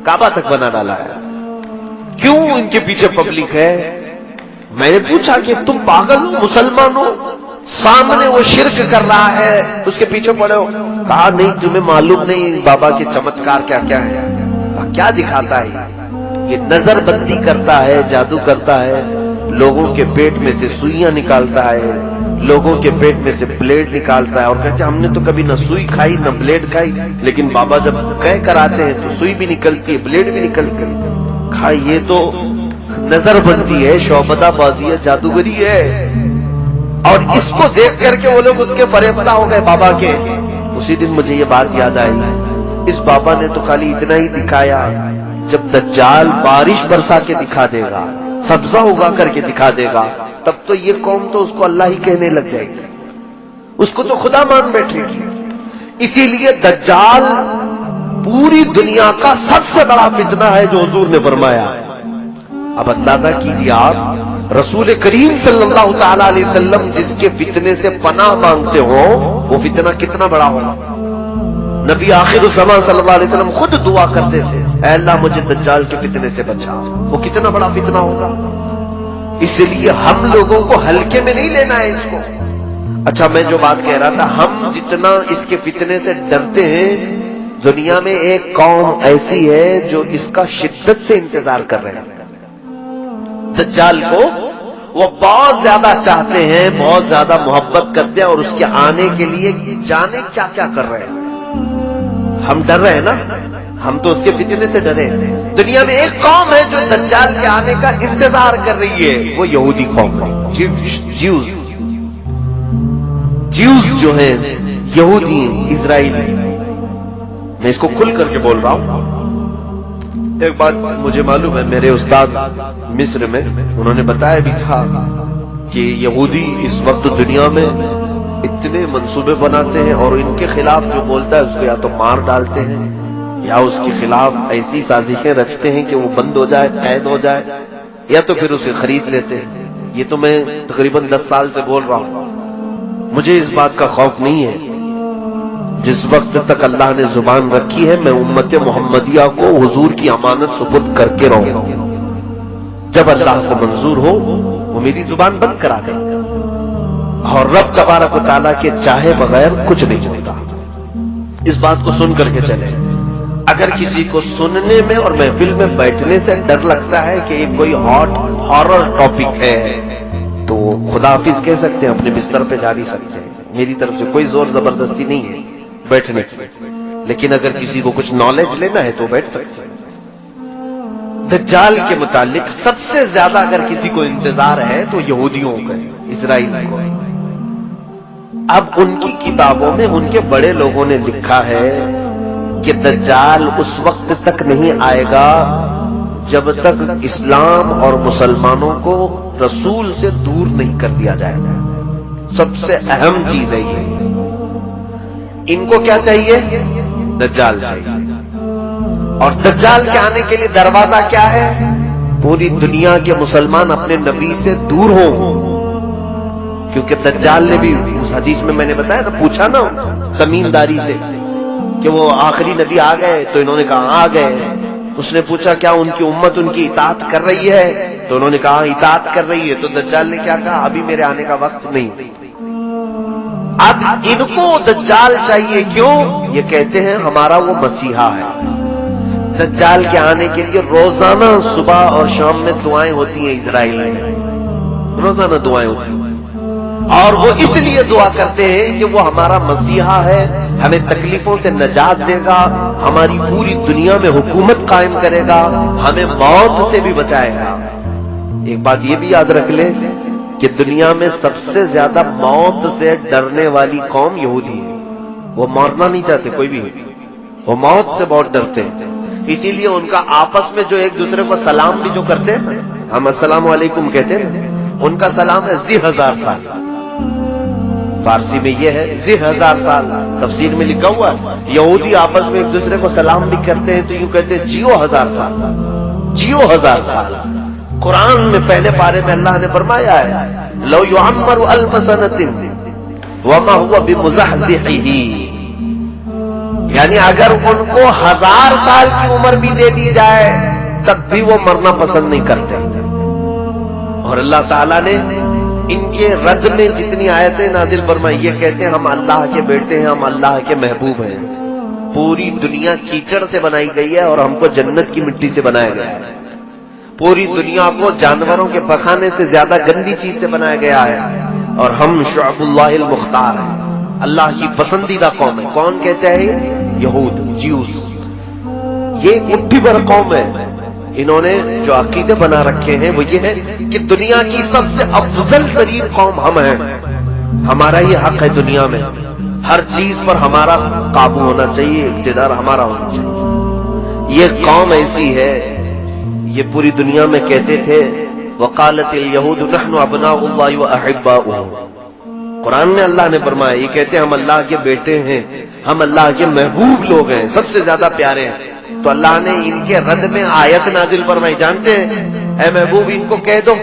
کعبہ تک بنا ڈالا ہے. کیوں ان کے پیچھے پبلک ہے؟ میں نے پوچھا کہ تم پاگل ہو, مسلمان ہو, سامنے وہ شرک کر رہا ہے, اس کے پیچھے پڑے ہو. کہا نہیں تمہیں معلوم نہیں بابا کے چمتکار کیا کیا ہے. کیا دکھاتا ہے؟ یہ نظر بندی کرتا ہے, جادو کرتا ہے, لوگوں کے پیٹ میں سے سوئیاں نکالتا ہے, لوگوں کے پیٹ میں سے بلیڈ نکالتا ہے, اور کہتے ہیں ہم نے تو کبھی نہ سوئی کھائی نہ بلیڈ کھائی, لیکن بابا جب کہہ کر آتے ہیں تو سوئی بھی نکلتی ہے, بلیڈ بھی نکلتی ہے. کہا یہ تو نظر بندی ہے, شعبدہ بازی ہے, جادوگری ہے. اور اس کو دیکھ کر کے وہ لوگ اس کے فریفتہ ہو گئے بابا کے. اسی دن مجھے یہ بات یاد آئی, اس بابا نے تو خالی اتنا ہی دکھایا, جب دجال بارش برسا کے دکھا دے گا, سبزہ اگا کر کے دکھا دے گا, تب تو یہ قوم تو اس کو اللہ ہی کہنے لگ جائے گی, اس کو تو خدا مان بیٹھے گی. اسی لیے دجال پوری دنیا کا سب سے بڑا فتنہ ہے جو حضور نے فرمایا. اب اندازہ کیجیے آپ, رسول کریم صلی اللہ تعالی علیہ وسلم جس کے فتنے سے پناہ مانگتے ہو, وہ فتنہ کتنا بڑا ہوگا. نبی آخر الزمان صلی اللہ علیہ وسلم خود دعا کرتے تھے, اے اللہ مجھے دجال کے فتنے سے بچا. وہ کتنا بڑا فتنہ ہوگا. اس لیے ہم لوگوں کو ہلکے میں نہیں لینا ہے اس کو. اچھا, میں جو بات کہہ رہا تھا, ہم جتنا اس کے فتنے سے ڈرتے ہیں, دنیا میں ایک قوم ایسی ہے جو اس کا شدت سے انتظار کر رہے ہیں. دجال کو وہ بہت زیادہ چاہتے ہیں, بہت زیادہ محبت کرتے ہیں, اور اس کے آنے کے لیے جانے کیا کیا کر رہے ہیں. ہم ڈر رہے ہیں نا, ہم تو اس کے فتنے سے ڈرے. دنیا میں ایک قوم ہے جو دجال کے آنے کا انتظار کر رہی ہے, وہ یہودی قوم ہے, جیوز جو ہیں, یہودی اسرائیلی. میں اس کو کھل کر کے بول رہا ہوں. ایک بات مجھے معلوم ہے, میرے استاد مصر میں انہوں نے بتایا بھی تھا کہ یہودی اس وقت دنیا میں اتنے منصوبے بناتے ہیں, اور ان کے خلاف جو بولتا ہے اس کو یا تو مار ڈالتے ہیں, یا اس کے خلاف ایسی سازشیں رچتے ہیں کہ وہ بند ہو جائے, قید ہو جائے, یا تو پھر اسے خرید لیتے ہیں. یہ تو میں تقریباً 10 سال سے بول رہا ہوں. مجھے اس بات کا خوف نہیں ہے. جس وقت تک اللہ نے زبان رکھی ہے, میں امت محمدیہ کو حضور کی امانت سپرد کر کے رہوں گا. جب اللہ کو منظور ہو وہ میری زبان بند کرا دے، اور رب تبارک و تعالیٰ کے چاہے بغیر کچھ نہیں ہوتا۔ اس بات کو سن کر کے چلے۔ اگر کسی کو سننے میں اور محفل میں بیٹھنے سے ڈر لگتا ہے کہ یہ کوئی ہارر ٹاپک ہے تو خدا حافظ کہہ سکتے ہیں، اپنے بستر پہ جا بھی سکتے ہیں، میری طرف سے کوئی زور زبردستی نہیں ہے بیٹھنے کی۔ لیکن اگر کسی کو کچھ نالج لینا ہے تو بیٹھ سکتے ہیں۔ دجال کے متعلق سب سے زیادہ اگر کسی کو انتظار ہے تو یہودیوں کا، اسرائیل کو۔ اب ان کی کتابوں میں ان کے بڑے لوگوں نے لکھا ہے کہ دجال اس وقت تک نہیں آئے گا جب تک اسلام اور مسلمانوں کو رسول سے دور نہیں کر دیا جائے گا۔ سب سے اہم چیز ہے یہ۔ ان کو کیا چاہیے؟ دجال چاہیے۔ اور دجال کے آنے کے لیے دروازہ کیا ہے؟ پوری دنیا کے مسلمان اپنے نبی سے دور ہوں، کیونکہ دجال نے بھی اس حدیث میں نے بتایا نا، پوچھا نا تمیم داری سے کہ وہ آخری نبی آ گئے تو انہوں نے کہا آ گئے۔ اس نے پوچھا کیا ان کی امت ان کی اطاعت کر رہی ہے؟ تو انہوں نے کہا اطاعت کر رہی ہے۔ تو دجال نے کیا کہا؟ ابھی میرے آنے کا وقت نہیں۔ اب ان کو دجال چاہیے، کیوں؟ یہ کہتے ہیں ہمارا وہ مسیحا ہے۔ دجال کے آنے کے لیے روزانہ صبح اور شام میں دعائیں ہوتی ہیں اسرائیل میں، روزانہ دعائیں ہوتی ہیں، اور وہ اس لیے دعا کرتے ہیں کہ وہ ہمارا مسیحا ہے، ہمیں تکلیفوں سے نجات دے گا، ہماری پوری دنیا میں حکومت قائم کرے گا، ہمیں موت سے بھی بچائے گا۔ ایک بات یہ بھی یاد رکھ لیں کہ دنیا میں سب سے زیادہ موت سے ڈرنے والی قوم یہودی ہے۔ وہ مرنا نہیں چاہتے کوئی بھی، وہ موت سے بہت ڈرتے ہیں۔ اسی لیے ان کا آپس میں جو ایک دوسرے کو سلام بھی جو کرتے ہیں، ہم السلام علیکم کہتے ہیں، ان کا سلام ہے ذی ہزار سال۔ فارسی میں یہ ہے ذی ہزار سال، تفسیر میں لکھا ہوا ہے یہودی آپس میں ایک دوسرے کو سلام بھی کرتے ہیں تو یوں کہتے ہیں جیو ہزار سال، جیو ہزار سال۔ قرآن میں پہلے پارے میں اللہ نے فرمایا ہے لو یعمر الف سنۃ وما هو بمزحزحہ، یعنی اگر ان کو 1000 سال کی عمر بھی دے دی جائے تب بھی وہ مرنا پسند نہیں کرتے۔ اور اللہ تعالیٰ نے ان کے رد میں جتنی آیتیں نازل فرمائی، یہ کہتے ہیں ہم اللہ کے بیٹے ہیں، ہم اللہ کے محبوب ہیں۔ پوری دنیا کیچڑ سے بنائی گئی ہے اور ہم کو جنت کی مٹی سے بنایا گیا ہے۔ پوری دنیا کو جانوروں کے پخانے سے زیادہ گندی چیز سے بنایا گیا ہے، اور ہم شعب اللہ المختار ہیں، اللہ کی پسندیدہ قوم ہے۔ کون کہتا ہے؟ یہود، جیوس۔ یہ مٹھی بھر قوم ہے، انہوں نے جو عقیدے بنا رکھے ہیں وہ یہ ہے کہ دنیا کی سب سے افضل ترین قوم ہم ہیں، ہمارا یہ حق ہے دنیا میں، ہر چیز پر ہمارا قابو ہونا چاہیے، اقتدار ہمارا ہونا چاہیے۔ یہ قوم ایسی ہے، یہ پوری دنیا میں کہتے تھے وقالت الیہود نحن ابناء اللہ واحباؤہ۔ قرآن میں اللہ نے فرمایا یہ کہتے ہیں ہم اللہ کے بیٹے ہیں، ہم اللہ کے محبوب لوگ ہیں، سب سے زیادہ پیارے ہیں۔ تو اللہ نے ان کے رد میں آیت نازل فرمائی، جانتے ہیں اے محبوب ان کو کہہ دو،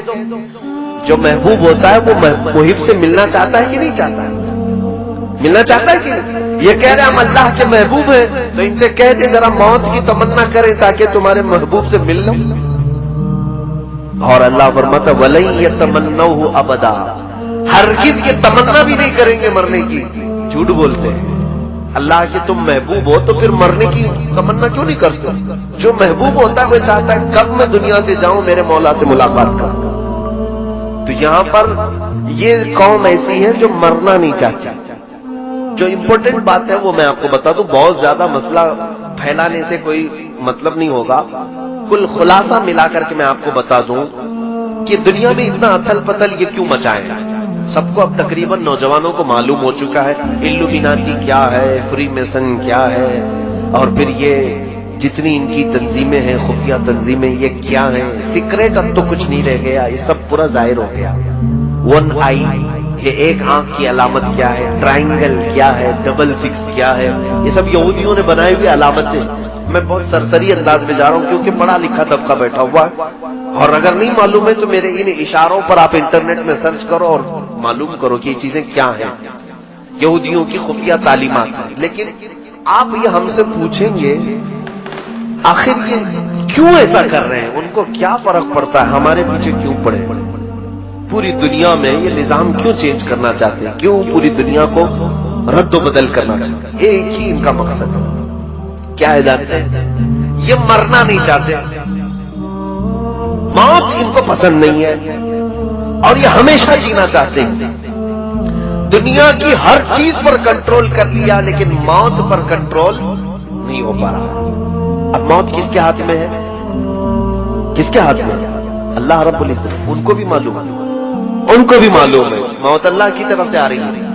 جو محبوب ہوتا ہے وہ محب سے ملنا چاہتا ہے کہ نہیں چاہتا ہے؟ ملنا چاہتا ہے کہ نہیں؟ یہ کہہ رہے ہم اللہ کے محبوب ہیں تو ان سے کہہ دیں ذرا موت کی تمنا کریں تاکہ تمہارے محبوب سے مل لو۔ اور اللہ فرماتا وَلَن يَتَمَنَّوْهُ أَبَدًا، ہرگز یہ تمنا بھی نہیں کریں گے مرنے کی۔ جھوٹ بولتے ہیں، اللہ کے تم محبوب ہو تو پھر مرنے کی تمنا کیوں نہیں کرتے؟ جو محبوب ہوتا ہے وہ چاہتا ہے کب میں دنیا سے جاؤں میرے مولا سے ملاقات کروں۔ تو یہاں پر یہ قوم ایسی ہے جو مرنا نہیں چاہتی۔ جو امپورٹنٹ بات ہے وہ میں آپ کو بتا دوں، بہت زیادہ مسئلہ پھیلانے سے کوئی مطلب نہیں ہوگا، کل خلاصہ ملا کر کے میں آپ کو بتا دوں کہ دنیا میں اتنا اتھل پتل یہ کیوں مچائیں گا۔ سب کو اب تقریباً نوجوانوں کو معلوم ہو چکا ہے الومیناتی کیا ہے، فری میسن کیا ہے، اور پھر یہ جتنی ان کی تنظیمیں ہیں، خفیہ تنظیمیں، یہ کیا ہیں۔ سیکریٹ اب تو کچھ نہیں رہ گیا، یہ سب پورا ظاہر ہو گیا۔ 1 آئی، یہ ایک آنکھ کی علامت کیا ہے، ٹرائنگل کیا ہے، 66 کیا ہے، یہ سب یہودیوں نے بنائی ہوئی علامت ہے۔ میں بہت سرسری انداز میں جا رہا ہوں کیونکہ پڑھا لکھا طبقہ بیٹھا ہوا ہے، اور اگر نہیں معلوم ہے تو میرے ان اشاروں پر آپ انٹرنیٹ میں سرچ کرو اور معلوم کرو کہ یہ چیزیں کیا ہیں، یہودیوں کی خفیہ تعلیمات ہیں۔ لیکن آپ یہ ہم سے پوچھیں گے آخر یہ کیوں ایسا کر رہے ہیں؟ ان کو کیا فرق پڑتا ہے ہمارے پیچھے کیوں پڑے؟ پوری دنیا میں یہ نظام کیوں چینج کرنا چاہتے ہیں؟ کیوں پوری دنیا کو رد و بدل کرنا چاہتے ہیں؟ ایک ہی ان کا مقصد ہے، کیا ہے جانتے ہیں؟ یہ مرنا نہیں چاہتے، موت ان کو پسند نہیں ہے، اور یہ ہمیشہ جینا چاہتے ہیں۔ دنیا کی ہر چیز پر کنٹرول کر لیا لیکن موت پر کنٹرول نہیں ہو پا رہا۔ اب موت کس کے ہاتھ میں ہے؟ کس کے ہاتھ میں؟ اللہ رب العزت۔ ان کو بھی معلوم ہے، ان کو بھی معلوم ہے موت اللہ کی طرف سے آ رہی ہے،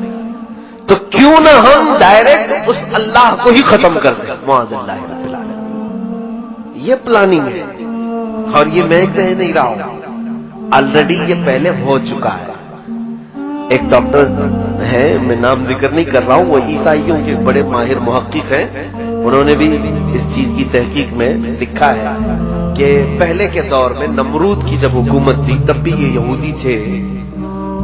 تو کیوں نہ ہم ڈائریکٹ اس اللہ کو ہی ختم کر دیں، معاذ اللہ رب العالمین۔ یہ پلاننگ ہے، اور یہ میں کہہ نہیں رہا ہوں، آلریڈی یہ پہلے ہو چکا ہے۔ ایک ڈاکٹر ہے، میں نام ذکر نہیں کر رہا ہوں، وہ عیسائیوں کے بڑے ماہر محقق ہیں، انہوں نے بھی اس چیز کی تحقیق میں لکھا ہے کہ پہلے کے دور میں نمرود کی جب حکومت تھی تب بھی یہ یہودی تھے،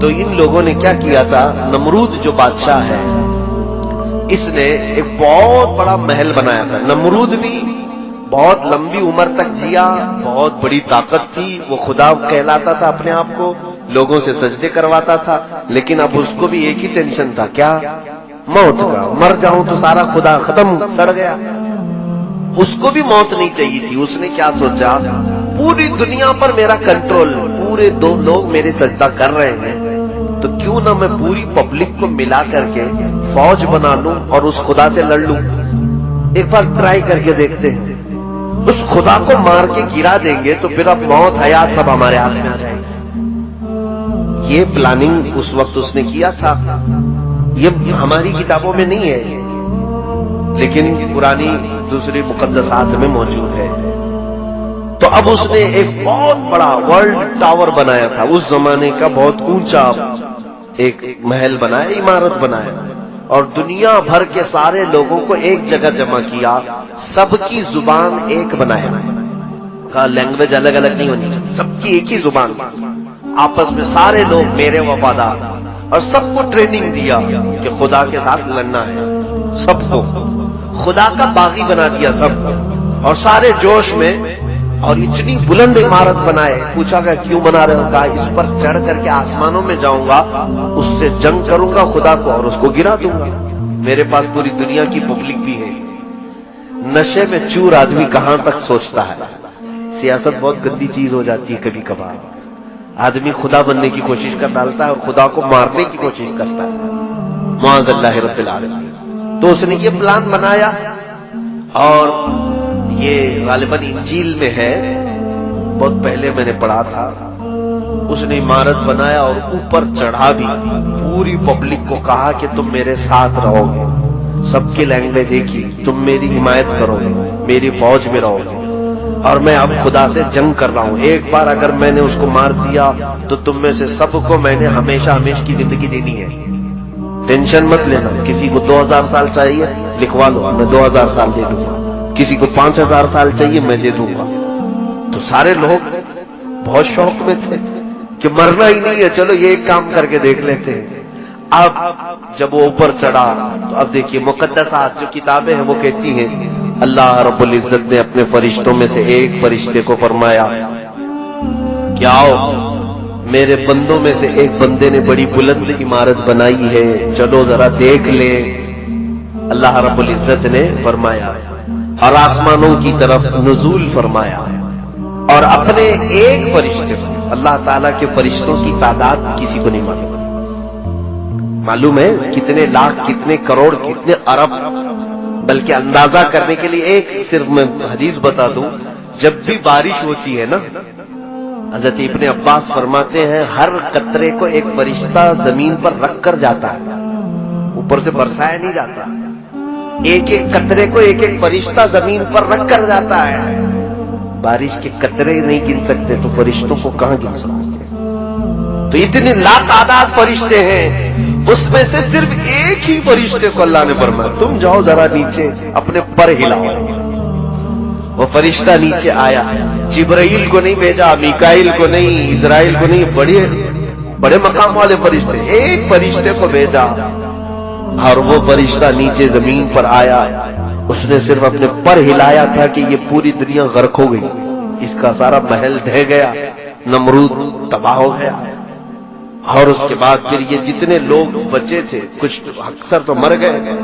تو ان لوگوں نے کیا کیا تھا، نمرود جو بادشاہ ہے اس نے ایک بہت بڑا محل بنایا تھا۔ نمرود بھی بہت لمبی عمر تک جیا، بہت بڑی طاقت تھی، وہ خدا کہلاتا تھا اپنے آپ کو، لوگوں سے سجدے کرواتا تھا، لیکن اب اس کو بھی ایک ہی ٹینشن تھا، کیا؟ موت کا، مر جاؤں تو سارا خدا ختم، سڑ گیا۔ اس کو بھی موت نہیں چاہیے تھی۔ اس نے کیا سوچا، پوری دنیا پر میرا کنٹرول، پورے دو لوگ میرے سجدہ کر رہے ہیں، تو کیوں نہ میں پوری پبلک کو ملا کر کے فوج بنا لوں اور اس خدا سے لڑ لوں۔ ایک بار ٹرائی کر کے دیکھتے ہیں، اس خدا کو مار کے گرا دیں گے تو پھر اب موت حیات سب ہمارے ہاتھ میں آ جائے گی۔ یہ پلاننگ اس وقت اس نے کیا تھا، یہ ہماری کتابوں میں نہیں ہے لیکن پرانی دوسری مقدسات میں موجود ہے۔ تو اب اس نے ایک بہت بڑا ورلڈ ٹاور بنایا تھا، اس زمانے کا بہت اونچا ایک محل بنایا، عمارت بنایا، اور دنیا بھر کے سارے لوگوں کو ایک جگہ جمع کیا، سب کی زبان ایک بنایا، کہا لینگویج الگ الگ نہیں ہونی چاہیے، سب کی ایک ہی زبان، آپس میں سارے لوگ میرے وفادار، اور سب کو ٹریننگ دیا کہ خدا کے ساتھ لڑنا ہے، سب کو خدا کا باغی بنا دیا سب کو، اور سارے جوش میں، اور اتنی بلند عمارت بنائے۔ پوچھا کہ کیوں بنا رہے ہو؟ کہا اس پر چڑھ کر کے آسمانوں میں جاؤں گا، اس سے جنگ کروں گا خدا کو اور اس کو گرا دوں گا، میرے پاس پوری دنیا کی پبلک بھی ہے۔ نشے میں چور آدمی کہاں تک سوچتا ہے، سیاست بہت گندی چیز ہو جاتی ہے کبھی کبھار، آدمی خدا بننے کی کوشش کر ڈالتا ہے اور خدا کو مارنے کی کوشش کرتا ہے، معاذ اللہ رب العالمین۔ تو اس نے یہ پلان بنایا، اور یہ غالباً انجیل میں ہے، بہت پہلے میں نے پڑھا تھا۔ اس نے عمارت بنایا اور اوپر چڑھا بھی، پوری پبلک کو کہا کہ تم میرے ساتھ رہو گے، سب کی لینگویج ایک ہی، تم میری حمایت کرو گے، میری فوج میں رہو گے، اور میں اب خدا سے جنگ کر رہا ہوں، ایک بار اگر میں نے اس کو مار دیا تو تم میں سے سب کو میں نے ہمیشہ ہمیشہ کی زندگی دینی ہے، ٹینشن مت لینا۔ کسی کو 2000 سال چاہیے لکھوا لو، میں 2000 سال دے دوں گا، کسی کو 5000 سال چاہیے میں دے دوں گا۔ تو سارے لوگ بہت شوق میں تھے کہ مرنا ہی نہیں ہے، چلو یہ ایک کام کر کے دیکھ لیتے ہیں۔ اب جب وہ اوپر چڑھا تو اب دیکھیے مقدسات جو کتابیں ہیں وہ کہتی ہیں اللہ رب العزت نے اپنے فرشتوں میں سے ایک فرشتے کو فرمایا کہ آؤ، میرے بندوں میں سے ایک بندے نے بڑی بلند عمارت بنائی ہے، چلو ذرا دیکھ لیں۔ اللہ رب العزت نے فرمایا اور آسمانوں کی طرف نزول فرمایا، اور اپنے ایک فرشتے کو، اللہ تعالیٰ کے فرشتوں کی تعداد کسی کو نہیں معلوم، معلوم ہے کتنے لاکھ، کتنے کروڑ، کتنے ارب، بلکہ اندازہ کرنے کے لیے ایک صرف میں حدیث بتا دوں، جب بھی بارش ہوتی ہے نا، حضرت ابن عباس فرماتے ہیں ہر قطرے کو ایک فرشتہ زمین پر رکھ کر جاتا ہے، اوپر سے برسایا نہیں جاتا، ایک ایک قطرے کو ایک ایک فرشتہ زمین پر رکھ کر جاتا ہے۔ بارش کے قطرے نہیں گن سکتے تو فرشتوں کو کہاں گن سکتے؟ تو اتنے لاتعداد فرشتے ہیں، اس میں سے صرف ایک ہی فرشتے کو اللہ نے فرمایا تم جاؤ ذرا نیچے اپنے پر ہلاؤ۔ وہ فرشتہ نیچے آیا، جبرائیل کو نہیں بھیجا، میکائیل کو نہیں، اسرائیل کو نہیں، بڑے مقام والے فرشتے، ایک فرشتے کو بھیجا، اور وہ فرشتہ نیچے زمین پر آیا، اس نے صرف اپنے پر ہلایا تھا کہ یہ پوری دنیا غرق ہو گئی، اس کا سارا محل ڈھہ گیا، نمرود تباہ ہو گیا. اور اس کے بعد پھر یہ جتنے لوگ بچے تھے، کچھ اکثر تو مر گئے،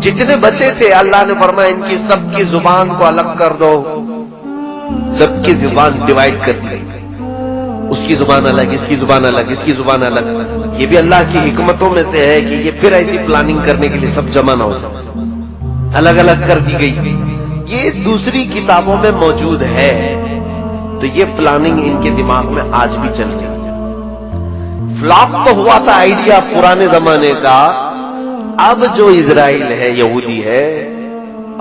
جتنے بچے تھے اللہ نے فرمایا ان کی سب کی زبان کو الگ کر دو، سب کی زبان ڈیوائیڈ کر دی. اس کی زبان الگ، اس کی زبان الگ، اس کی زبان الگ. یہ بھی اللہ کی حکمتوں میں سے ہے کہ یہ پھر ایسی پلاننگ کرنے کے لیے سب جمع نہ ہو سکے، الگ الگ کر دی گئی. یہ دوسری کتابوں میں موجود ہے، تو یہ پلاننگ ان کے دماغ میں آج بھی چل رہی ہے. فلاپ تو ہوا تھا آئیڈیا پرانے زمانے کا، اب جو اسرائیل ہے، یہودی ہے،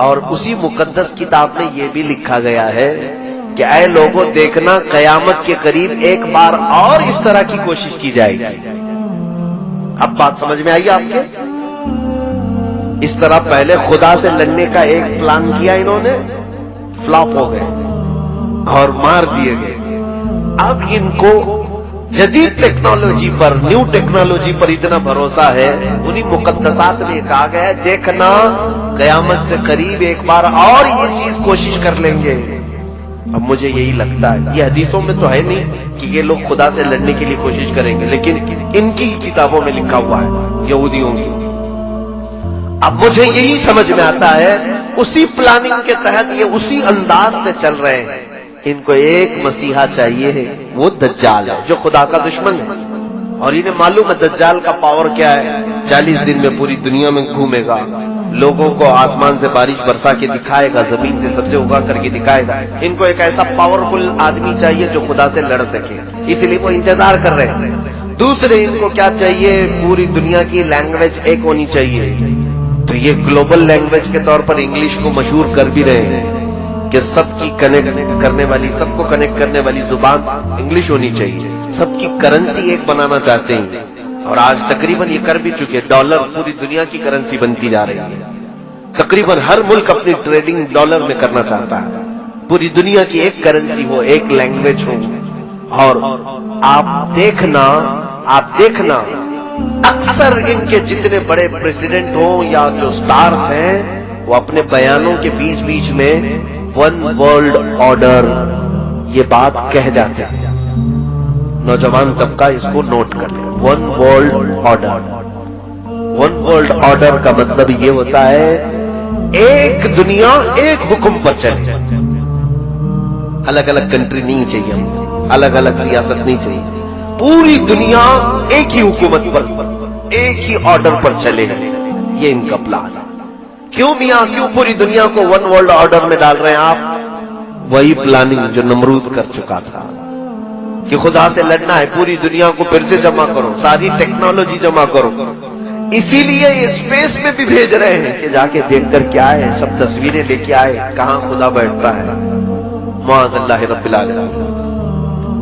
اور اسی مقدس کتاب میں یہ بھی لکھا گیا ہے کہ اے لوگوں دیکھنا قیامت کے قریب ایک بار اور اس طرح کی کوشش کی جائے گی. اب بات سمجھ میں آئی آپ کے؟ اس طرح پہلے خدا سے لڑنے کا ایک پلان کیا انہوں نے، فلاپ ہو گئے اور مار دیے گئے. اب ان کو جدید ٹیکنالوجی پر، نیو ٹیکنالوجی پر اتنا بھروسہ ہے، انہی مقدسات میں کہا گیا ہے دیکھنا قیامت سے قریب ایک بار اور یہ چیز کوشش کر لیں گے. اب مجھے یہی لگتا ہے، یہ حدیثوں میں تو ہے نہیں کہ یہ لوگ خدا سے لڑنے کے لیے کوشش کریں گے، لیکن ان کی کتابوں میں لکھا ہوا ہے یہودیوں کی. اب مجھے یہی سمجھ میں آتا ہے اسی پلاننگ کے تحت یہ اسی انداز سے چل رہے ہیں. ان کو ایک مسیحا چاہیے ہے، وہ دجال ہے جو خدا کا دشمن ہے، اور انہیں معلوم ہے دجال کا پاور کیا ہے. 40 دن میں پوری دنیا میں گھومے گا، لوگوں کو آسمان سے بارش برسا کے دکھائے گا، زمین سے سبزے اگا کر کے دکھائے گا. ان کو ایک ایسا پاورفل آدمی چاہیے جو خدا سے لڑ سکے، اس لیے وہ انتظار کر رہے ہیں. دوسرے ان کو کیا چاہیے، پوری دنیا کی لینگویج ایک ہونی چاہیے. تو یہ گلوبل لینگویج کے طور پر انگلش کو مشہور کر بھی رہے ہیں کہ سب کی کنیکٹ کرنے والی، سب کو کنیکٹ کرنے والی زبان انگلش ہونی چاہیے. سب کی کرنسی ایک بنانا چاہتے ہیں، اور آج تقریباً یہ کر بھی چکے. ڈالر پوری دنیا کی کرنسی بنتی جا رہی ہے. تقریباً ہر ملک اپنی ٹریڈنگ ڈالر میں کرنا چاہتا ہے. پوری دنیا کی ایک کرنسی ہو، ایک لینگویج ہو. اور آپ دیکھنا اکثر ان کے جتنے بڑے پریزیڈنٹ ہوں یا جو سٹارز ہیں، وہ اپنے بیانوں کے بیچ بیچ میں ون ورلڈ آرڈر یہ بات کہہ جاتے ہیں. نوجوان طبقہ اس کو نوٹ کر لے. One world order, one world order کا مطلب یہ ہوتا ہے ایک دنیا ایک حکم پر چلے. الگ الگ کنٹری نہیں چاہیے ہمیں، الگ الگ سیاست نہیں چاہیے. پوری دنیا ایک ہی حکومت پر، ایک ہی آرڈر پر چلے. یہ ان کا پلان ہے. کیوں میاں، کیوں پوری دنیا کو ون ورلڈ آرڈر میں ڈال رہے ہیں آپ؟ وہی پلاننگ جو نمرود کر چکا تھا کہ خدا سے لڑنا ہے، پوری دنیا کو پھر سے جمع کرو، ساری ٹیکنالوجی جمع کرو. اسی لیے یہ اسپیس میں بھی بھیج رہے ہیں کہ جا کے دیکھ کر کیا ہے، سب تصویریں لے کے آئے کہاں خدا بیٹھتا ہے. معاذ اللہ رب العالمین.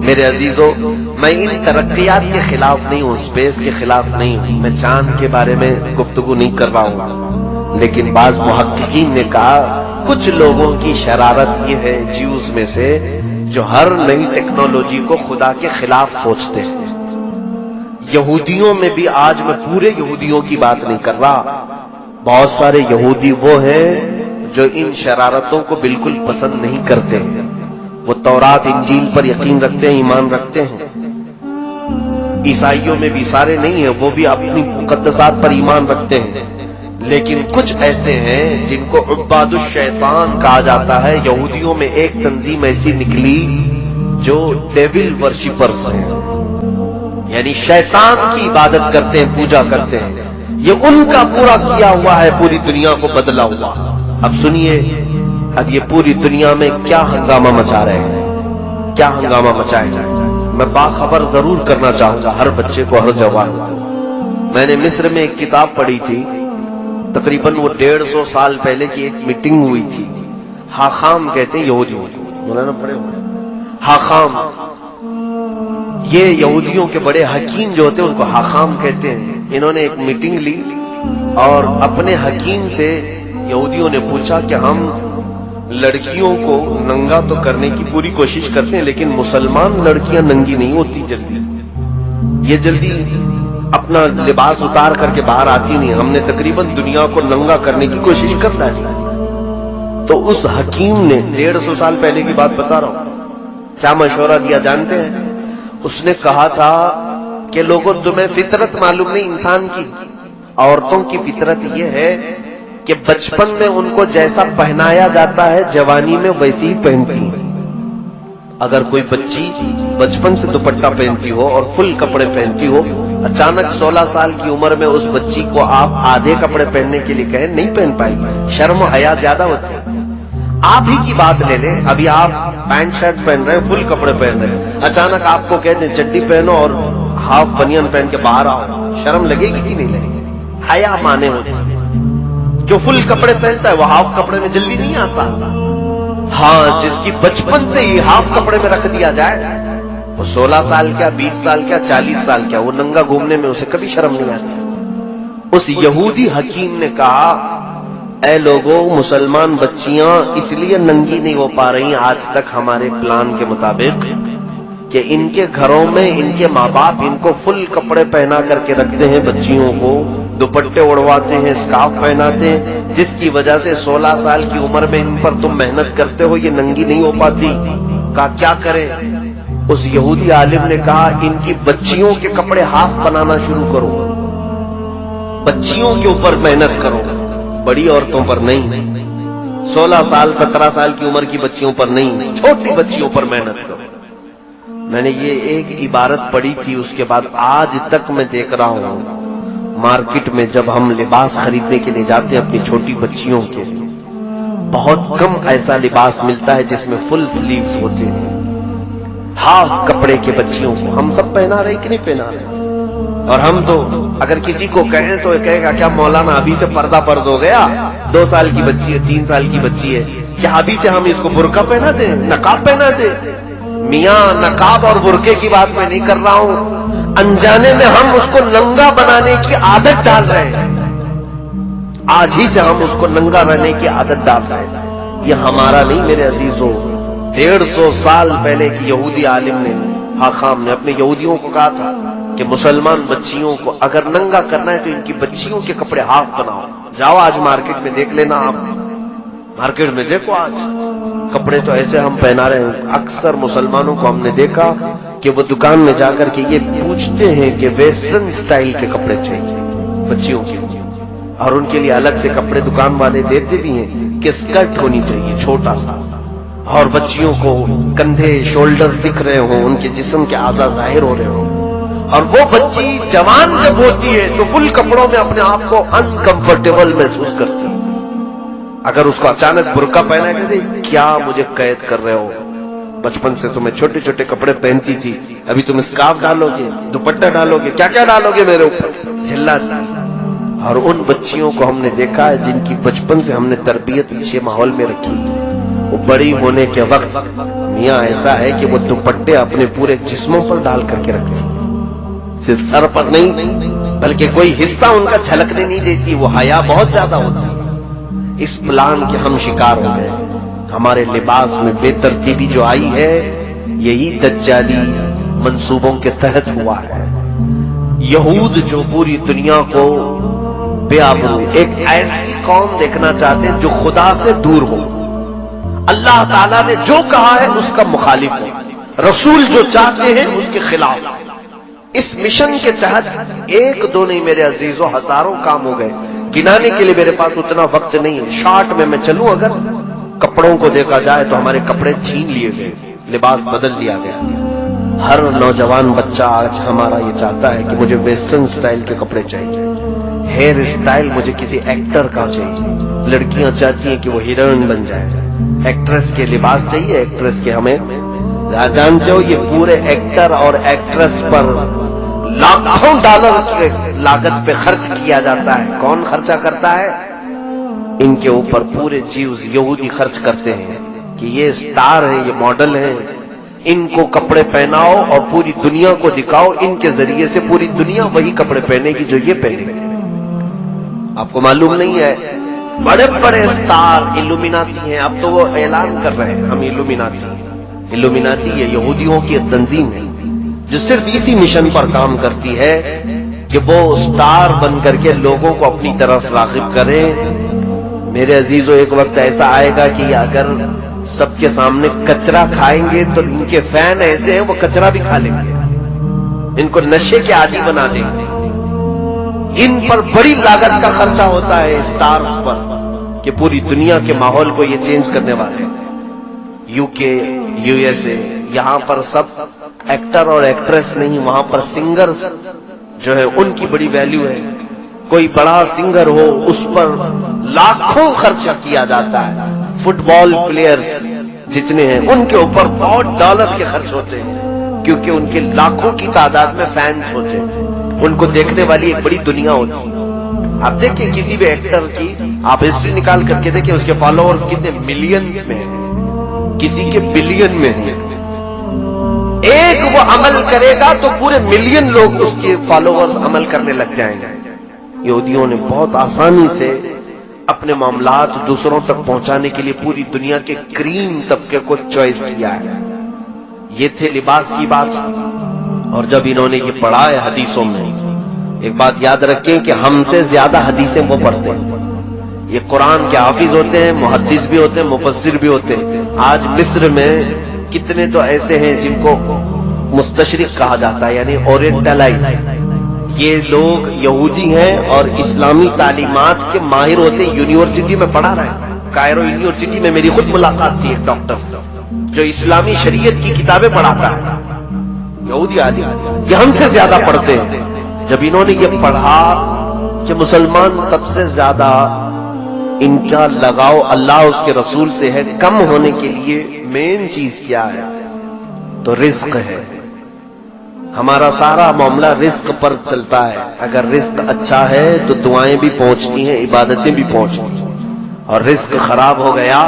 میرے عزیزوں، میں ان ترقیات کے خلاف نہیں ہوں، اسپیس کے خلاف نہیں ہوں، میں چاند کے بارے میں گفتگو نہیں کر رہا ہوں. لیکن بعض محققین نے کہا کچھ لوگوں کی شرارت یہ ہے جیوز میں سے جو ہر نئی ٹیکنالوجی کو خدا کے خلاف سوچتے ہیں. یہودیوں میں بھی، آج میں پورے یہودیوں کی بات نہیں کر رہا، بہت سارے یہودی وہ ہیں جو ان شرارتوں کو بالکل پسند نہیں کرتے. وہ تورات انجیل پر یقین رکھتے ہیں، ایمان رکھتے ہیں. عیسائیوں میں بھی سارے نہیں ہیں، وہ بھی اپنی مقدسات پر ایمان رکھتے ہیں. لیکن کچھ ایسے ہیں جن کو عباد الشیطان کہا جاتا ہے. یہودیوں میں ایک تنظیم ایسی نکلی جو ڈیول ورشپرز ہیں، یعنی شیطان کی عبادت کرتے ہیں، پوجا کرتے ہیں. یہ ان کا پورا کیا ہوا ہے، پوری دنیا کو بدلا ہوا. اب سنیے، اب یہ پوری دنیا میں کیا ہنگامہ مچا رہے ہیں، کیا ہنگامہ مچائے جائے. میں باخبر ضرور کرنا چاہوں گا ہر بچے کو، ہر جوان کو. میں نے مصر میں ایک کتاب پڑھی تھی، تقریباً وہ 150 سال پہلے کی ایک میٹنگ ہوئی تھی. حاخام کہتے ہیں یہودیوں کو، مولانا پڑھے ہوئے. حاخام، یہ یہودیوں کے بڑے حکیم جو ہوتے ہیں ان کو حاخام کہتے ہیں. انہوں نے ایک میٹنگ لی اور اپنے حکیم سے یہودیوں نے پوچھا کہ ہم لڑکیوں کو ننگا تو کرنے کی پوری کوشش کرتے ہیں، لیکن مسلمان لڑکیاں ننگی نہیں ہوتی جلدی، یہ جلدی اپنا لباس اتار کر کے باہر آتی نہیں. ہم نے تقریباً دنیا کو ننگا کرنے کی کوشش کرنا ہے. تو اس حکیم نے 150 سال پہلے کی بات بتا رہا ہوں، کیا مشورہ دیا جانتے ہیں؟ اس نے کہا تھا کہ لوگوں تمہیں فطرت معلوم نہیں انسان کی، عورتوں کی فطرت یہ ہے کہ بچپن میں ان کو جیسا پہنایا جاتا ہے جوانی میں ویسی ہی پہنتی ہیں۔ اگر کوئی بچی بچپن سے دوپٹہ پہنتی ہو اور فل کپڑے پہنتی ہو، اچانک 16 سال کی عمر میں اس بچی کو آپ آدھے کپڑے پہننے کے لیے کہیں، نہیں پہن پائے گی، شرم و حیا زیادہ ہوتی ہے۔ آپ ہی کی بات لے لیں، ابھی آپ پینٹ شرٹ پہن رہے ہیں، فل کپڑے پہن رہے ہیں، اچانک آپ کو کہتے ہیں چڈی پہنو اور ہاف بنیان پہن کے باہر آؤ، شرم لگے گی کہ نہیں لگے گی؟ حیا مانے ہوتے ہیں۔ جو فل کپڑے پہنتا ہے وہ ہاف کپڑے میں جلدی نہیں آتا۔ ہاں، جس کی بچپن سے ہی ہاف کپڑے میں رکھ دیا جائے، وہ 16 سال کیا، 20 سال کیا، 40 سال کیا، وہ ننگا گھومنے میں اسے کبھی شرم نہیں آتی۔ اس یہودی حکیم نے کہا، اے لوگوں، مسلمان بچیاں اس لیے ننگی نہیں ہو پا رہی آج تک ہمارے پلان کے مطابق کہ ان کے گھروں میں ان کے ماں باپ ان کو فل کپڑے پہنا کر کے رکھتے ہیں، بچیوں کو دوپٹے اڑواتے ہیں، اسکارف پہناتے ہیں، جس کی وجہ سے 16 سال کی عمر میں ان پر تم محنت کرتے ہو، یہ ننگی نہیں ہو پاتی۔ کہا کیا کریں؟ اس یہودی عالم نے کہا، ان کی بچیوں کے کپڑے ہاف بنانا شروع کرو، بچیوں کے اوپر محنت کرو، بڑی عورتوں پر نہیں، 16 سال 17 سال کی عمر کی بچیوں پر نہیں، چھوٹی بچیوں پر محنت کرو۔ میں نے یہ ایک عبارت پڑھی تھی، اس کے بعد آج تک میں دیکھ رہا ہوں مارکیٹ میں جب ہم لباس خریدنے کے لیے جاتے ہیں اپنی چھوٹی بچیوں کے، بہت کم ایسا لباس ملتا ہے جس میں فل سلیوز ہوتے ہیں، ہاف کپڑے کے بچیوں کو ہم سب پہنا رہے کہ نہیں پہنا رہے؟ اور ہم تو اگر کسی کو کہیں تو کہے گا کیا مولانا ابھی سے پردہ فرض ہو گیا؟ 2 سال کی بچی ہے، 3 سال کی بچی ہے، کیا ابھی سے ہم اس کو برقع پہنا دیں، نقاب پہنا دیں؟ میاں، نقاب اور برقعے کی بات میں نہیں کر رہا ہوں، انجانے میں ہم اس کو ننگا بنانے کی عادت ڈال رہے ہیں، آج ہی سے ہم اس کو ننگا رہنے کی عادت ڈال رہے ہیں۔ یہ ہمارا نہیں میرے عزیزوں، 150 سال پہلے کی یہودی عالم نے، حاخام نے اپنے یہودیوں کو کہا تھا کہ مسلمان بچیوں کو اگر ننگا کرنا ہے تو ان کی بچیوں کے کپڑے ہاف بناؤ۔ جاؤ آج مارکیٹ میں دیکھ لینا، آپ مارکیٹ میں دیکھو آج کپڑے تو ایسے ہم پہنا رہے ہیں۔ اکثر مسلمانوں کو ہم نے دیکھا کہ وہ دکان میں جا کر کے یہ پوچھتے ہیں کہ ویسٹرن سٹائل کے کپڑے چاہیے بچیوں کے، اور ان کے لیے الگ سے کپڑے دکان والے دیتے بھی ہیں کہ اسکرٹ ہونی چاہیے چھوٹا سا، اور بچیوں کو کندھے شولڈر دکھ رہے ہوں، ان کے جسم کے اعضاء ظاہر ہو رہے ہوں۔ اور وہ بچی جوان جب ہوتی ہے تو فل کپڑوں میں اپنے آپ کو انکمفرٹیبل محسوس کرتی ہے۔ اگر اس کو اچانک برقع پہنا کہتے کیا مجھے قید کر رہے ہو، بچپن سے تمہیں چھوٹے چھوٹے کپڑے پہنتی تھی، ابھی تم اسکارف ڈالو گے، دوپٹہ ڈالو گے، کیا کیا ڈالو گے میرے اوپر، چلاتی۔ اور ان بچیوں کو ہم نے دیکھا ہے جن کی بچپن سے ہم نے تربیت اچھے ماحول میں رکھی، وہ بڑی ہونے کے وقت میاں ایسا ہے کہ وہ دوپٹے اپنے پورے جسموں پر ڈال کر کے رکھتی، صرف سر پر نہیں بلکہ کوئی حصہ ان کا جھلکنے نہیں دیتی، وہ حیا بہت زیادہ ہوتی۔ اس پلان کے ہم شکار ہو گئے، ہمارے لباس میں بے ترتیبی جو آئی ہے یہی دجالی منصوبوں کے تحت ہوا ہے۔ یہود جو پوری دنیا کو بے آبرو، ایک ایسی قوم دیکھنا چاہتے ہیں جو خدا سے دور ہو، اللہ تعالیٰ نے جو کہا ہے اس کا مخالف ہو، رسول جو چاہتے ہیں اس کے خلاف۔ اس مشن کے تحت ایک دو نہیں میرے عزیزوں، ہزاروں کام ہو گئے، گنانے کے لیے میرے پاس اتنا وقت نہیں ہے۔ شارٹ میں چلوں، اگر کپڑوں کو دیکھا جائے تو ہمارے کپڑے چھین لیے گئے، لباس بدل دیا گیا۔ ہر نوجوان بچہ آج ہمارا یہ چاہتا ہے کہ مجھے ویسٹرن سٹائل کے کپڑے چاہیے، ہیئر سٹائل مجھے کسی ایکٹر کا چاہیے، لڑکیاں چاہتی ہیں کہ وہ ہیروئن بن جائے، ایکٹریس کے لباس چاہیے، ایکٹریس کے ہمیں جانتے ہو یہ پورے ایکٹر اور ایکٹریس پر لاکھوں ڈالر کی لاگت پہ خرچ کیا جاتا ہے۔ کون خرچہ کرتا ہے؟ ان کے اوپر پورے جیوز یہودی خرچ کرتے ہیں کہ یہ سٹار ہیں، یہ ماڈل ہیں، ان کو کپڑے پہناؤ اور پوری دنیا کو دکھاؤ، ان کے ذریعے سے پوری دنیا وہی کپڑے پہنے گی جو یہ پہنے گی۔ آپ کو معلوم نہیں ہے بڑے بڑے سٹار الومیناتی ہیں، اب تو وہ اعلان کر رہے ہیں ہم الومیناتی ہیں۔ الومیناتی یہ یہودیوں کی تنظیم ہے جو صرف اسی مشن پر کام کرتی ہے کہ وہ سٹار بن کر کے لوگوں کو اپنی طرف راغب کریں، میرے عزیزوں ایک وقت ایسا آئے گا کہ اگر سب کے سامنے کچرا کھائیں گے تو ان کے فین ایسے ہیں وہ کچرا بھی کھا لیں گے، ان کو نشے کے عادی بنا دیں گے. ان پر بڑی لاگت کا خرچہ ہوتا ہے اسٹارز پر کہ پوری دنیا کے ماحول کو یہ چینج کرنے والے ہیں. یو کے، یو ایس اے، یہاں پر سب ایکٹر اور ایکٹریس نہیں، وہاں پر سنگرز جو ہے ان کی بڑی ویلیو ہے. کوئی بڑا سنگر ہو اس پر لاکھوں خرچہ کیا جاتا ہے. فٹ بال پلیئرز جتنے ہیں ان کے اوپر بہت ڈالر کے خرچ ہوتے ہیں کیونکہ ان کے لاکھوں کی تعداد میں فینس ہوتے ہیں، ان کو دیکھنے والی ایک بڑی دنیا ہوتی ہے. آپ دیکھیں کسی بھی ایکٹر کی آپ ہسٹری نکال کر کے دیکھیں، اس کے فالوورز کتنے ملینز میں ہیں، کسی کے بلین میں ہیں. ایک وہ عمل کرے گا تو پورے ملین لوگ اس کے فالوورز عمل کرنے لگ جائیں گے. یہودیوں نے بہت آسانی سے اپنے معاملات دوسروں تک پہنچانے کے لیے پوری دنیا کے کریم طبقے کو چوائس کیا ہے. یہ تھے لباس کی بات. اور جب انہوں نے یہ پڑھا ہے حدیثوں میں، ایک بات یاد رکھیں کہ ہم سے زیادہ حدیثیں وہ پڑھتے ہیں. یہ قرآن کے حافظ ہوتے ہیں، محدث بھی ہوتے ہیں، مفسر بھی ہوتے ہیں. آج مصر میں کتنے تو ایسے ہیں جن کو مستشرق کہا جاتا ہے، یعنی اورینٹلائز. یہ لوگ یہودی ہیں اور اسلامی تعلیمات کے ماہر ہوتے ہیں، یونیورسٹی میں پڑھا رہے ہیں. کائرو یونیورسٹی میں میری خود ملاقات تھی ایک ڈاکٹر سے جو اسلامی شریعت کی کتابیں پڑھاتا ہے، یہودی عالم. یہ ہم سے زیادہ پڑھتے ہیں. جب انہوں نے یہ پڑھا کہ مسلمان سب سے زیادہ ان کا لگاؤ اللہ اس کے رسول سے ہے، کم ہونے کے لیے مین چیز کیا ہے تو رزق ہے. ہمارا سارا معاملہ رزق پر چلتا ہے. اگر رزق اچھا ہے تو دعائیں بھی پہنچتی ہیں، عبادتیں بھی پہنچتی ہیں. اور رزق خراب ہو گیا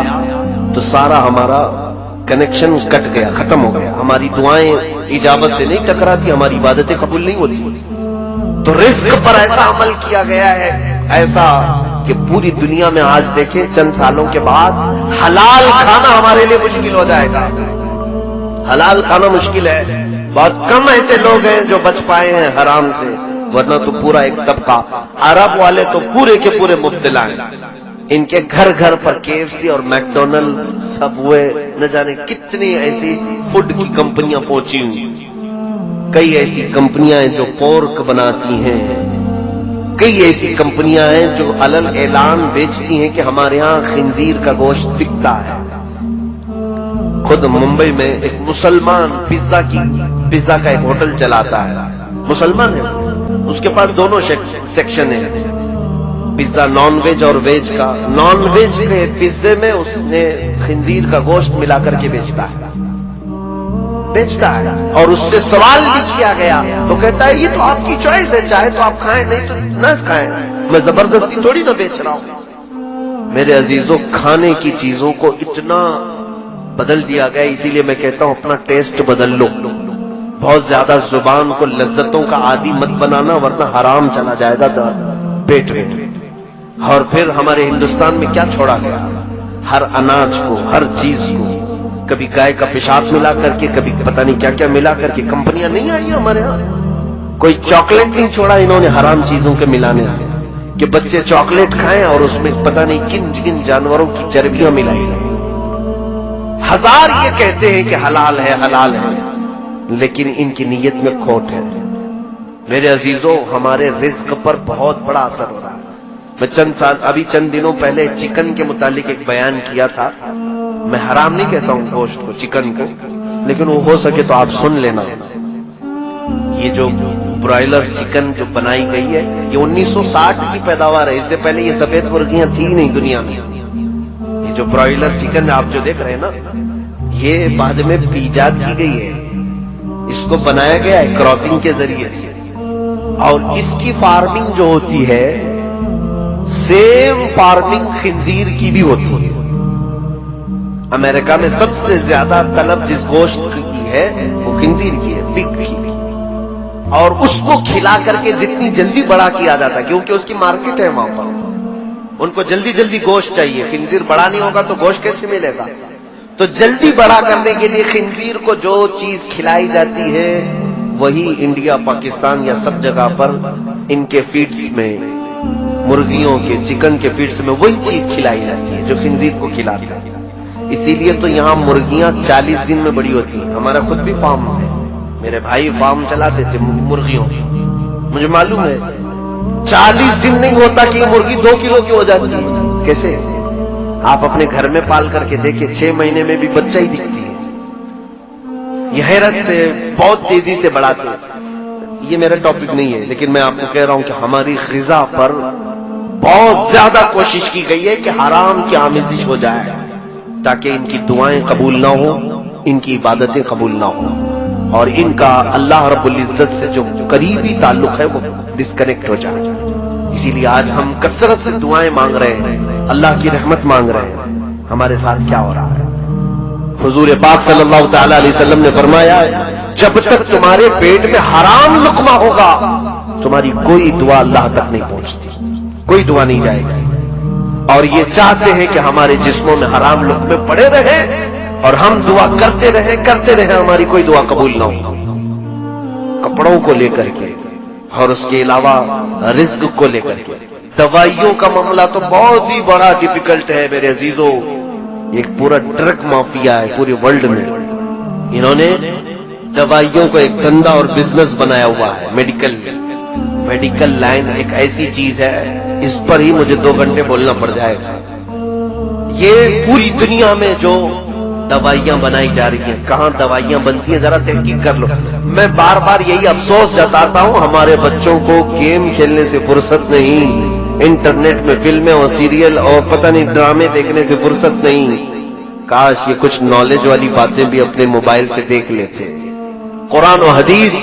تو سارا ہمارا کنیکشن کٹ گیا، ختم ہو گیا. ہماری دعائیں اجابت سے نہیں ٹکراتی، ہماری عبادتیں قبول نہیں ہوتی. تو رزق پر ایسا عمل کیا گیا ہے، ایسا کہ پوری دنیا میں آج دیکھیں چند سالوں کے بعد حلال کھانا ہمارے لیے مشکل ہو جائے گا. حلال کھانا مشکل ہے. بہت کم ایسے لوگ ہیں جو بچ پائے ہیں حرام سے، ورنہ تو پورا ایک طبقہ. عرب والے تو پورے کے پورے مبتلا ہیں. ان کے گھر گھر پر KFC اور میکڈونلڈ، سب ہوئے، نہ جانے کتنی ایسی فوڈ کی کمپنیاں پہنچی ہوئی. کئی ایسی کمپنیاں ہیں جو پورک بناتی ہیں، کئی ایسی کمپنیاں ہیں جو علل اعلان بیچتی ہیں کہ ہمارے ہاں خنزیر کا گوشت بکتا ہے. خود ممبئی میں ایک مسلمان پیزا کا ایک ہوٹل چلاتا ہے، مسلمان ہے. اس کے پاس دونوں سیکشن ہیں، پیزا نان ویج اور ویج کا. نان ویج کے پیزے میں اس نے خنزیر کا گوشت ملا کر کے بیچتا ہے. اور اس سے سوال بھی کیا گیا تو کہتا ہے یہ تو آپ کی چوائس ہے، چاہے تو آپ کھائیں نہیں تو نہ کھائیں، میں زبردستی تھوڑی نہ بیچ رہا ہوں. میرے عزیزوں کھانے کی چیزوں کو اتنا بدل دیا گیا، اسی لیے میں کہتا ہوں اپنا ٹیسٹ بدل لو. بہت زیادہ زبان کو لذتوں کا عادی مت بنانا ورنہ حرام چلا جائے گا پیٹ میں. اور پھر ہمارے ہندوستان میں کیا چھوڑا گیا، ہر اناج کو، ہر چیز کو کبھی گائے کا پیشاب ملا کر کے، کبھی پتہ نہیں کیا کیا ملا کر کے. کمپنیاں نہیں آئی ہمارے ہاں. کوئی چاکلیٹ نہیں چھوڑا انہوں نے حرام چیزوں کے ملانے سے کہ بچے چاکلیٹ کھائیں اور اس میں پتہ نہیں کن کن جانوروں کی چربیاں ملائی گئی. ہزار یہ کہتے ہیں کہ حلال ہے حلال ہے، لیکن ان کی نیت میں کھوٹ ہے. میرے عزیزوں ہمارے رزق پر بہت بڑا اثر ہو رہا ہے. میں چند دنوں پہلے چکن کے متعلق ایک بیان کیا تھا. میں حرام نہیں کہتا ہوں گوشت کو، چکن کو، لیکن وہ ہو سکے تو آپ سن لینا. یہ جو برائلر چکن جو بنائی گئی ہے یہ 1960 کی پیداوار ہے. اس سے پہلے یہ سفید مرغیاں تھی نہیں دنیا میں. یہ جو برائلر چکن آپ جو دیکھ رہے ہیں نا، یہ بعد میں ایجاد کی گئی ہے. اس کو بنایا گیا ہے کراسنگ کے ذریعے سے. اور اس کی فارمنگ جو ہوتی ہے سیم فارمنگ خنزیر کی بھی ہوتی ہے. امریکہ میں سب سے زیادہ طلب جس گوشت کی ہے وہ خنزیر کی ہے، پگ کی. اور اس کو کھلا کر کے جتنی جلدی بڑا کیا جاتا ہے کیونکہ اس کی مارکیٹ ہے وہاں پر. ان کو جلدی جلدی گوشت چاہیے. خنزیر بڑا نہیں ہوگا تو گوشت کیسے ملے گا؟ تو جلدی بڑا کرنے کے لیے خنزیر کو جو چیز کھلائی جاتی ہے وہی انڈیا، پاکستان یا سب جگہ پر ان کے فیڈز میں مرغیوں کے چکن کے پیٹس میں وہی چیز کھلائی جاتی ہے جو خنزیر کو کھلاتے ہیں. اسی لیے تو یہاں مرغیاں 40 دن میں بڑی ہوتی ہیں. ہمارا خود بھی فارم ہے, میرے بھائی فارم چلاتے تھے مرغیوں کی, مجھے معلوم ہے 40 دن نہیں ہوتا کہ یہ مرغی 2 کلو کی ہو جاتی ہے. کیسے؟ آپ اپنے گھر میں پال کر کے دیکھیں, 6 مہینے میں بھی بچہ ہی دکھتی ہے. یہ حیرت سے بہت تیزی سے بڑھاتے ہیں. یہ میرا ٹاپک نہیں ہے, لیکن میں آپ کو کہہ رہا ہوں کہ ہماری غذا پر بہت زیادہ کوشش کی گئی ہے کہ حرام کی آمیزش ہو جائے تاکہ ان کی دعائیں قبول نہ ہو, ان کی عبادتیں قبول نہ ہو, اور ان کا اللہ رب العزت سے جو قریبی تعلق ہے وہ ڈسکنیکٹ ہو جائے. اسی لیے آج ہم کثرت سے دعائیں مانگ رہے ہیں, اللہ کی رحمت مانگ رہے ہیں. ہمارے ساتھ کیا ہو رہا ہے؟ حضور پاک صلی اللہ تعالی علیہ وسلم نے فرمایا, جب تک تمہارے پیٹ میں حرام لقمہ ہوگا تمہاری کوئی دعا اللہ تک نہیں پہنچتی, کوئی دعا نہیں جائے گی. اور یہ چاہتے ہیں کہ ہمارے جسموں میں حرام لقمے پڑے رہے اور ہم دعا کرتے رہے, ہماری کوئی دعا قبول نہ ہو. کپڑوں کو لے کر کے اور اس کے علاوہ رزق کو لے کر کے. دوائیوں کا معاملہ تو بہت ہی بڑا ڈیفیکلٹ ہے میرے عزیزوں. ایک پورا ڈرگ مافیا ہے پورے ورلڈ میں. انہوں نے دوائیوں کو ایک دھندا اور بزنس بنایا ہوا ہے. میڈیکل لائن ایک ایسی چیز ہے, اس پر ہی مجھے 2 گھنٹے بولنا پڑ جائے گا. یہ پوری دنیا میں جو دوائیاں بنائی جا رہی ہیں, کہاں دوائیاں بنتی ہیں ذرا تحقیق کر لو. میں بار بار یہی افسوس جتاتا ہوں, ہمارے بچوں کو گیم کھیلنے سے فرصت نہیں, انٹرنیٹ میں فلمیں اور سیریل اور پتہ نہیں ڈرامے دیکھنے سے فرصت نہیں. کاش یہ کچھ نالج والی باتیں بھی اپنے موبائل سے دیکھ لیتے. قرآن و حدیث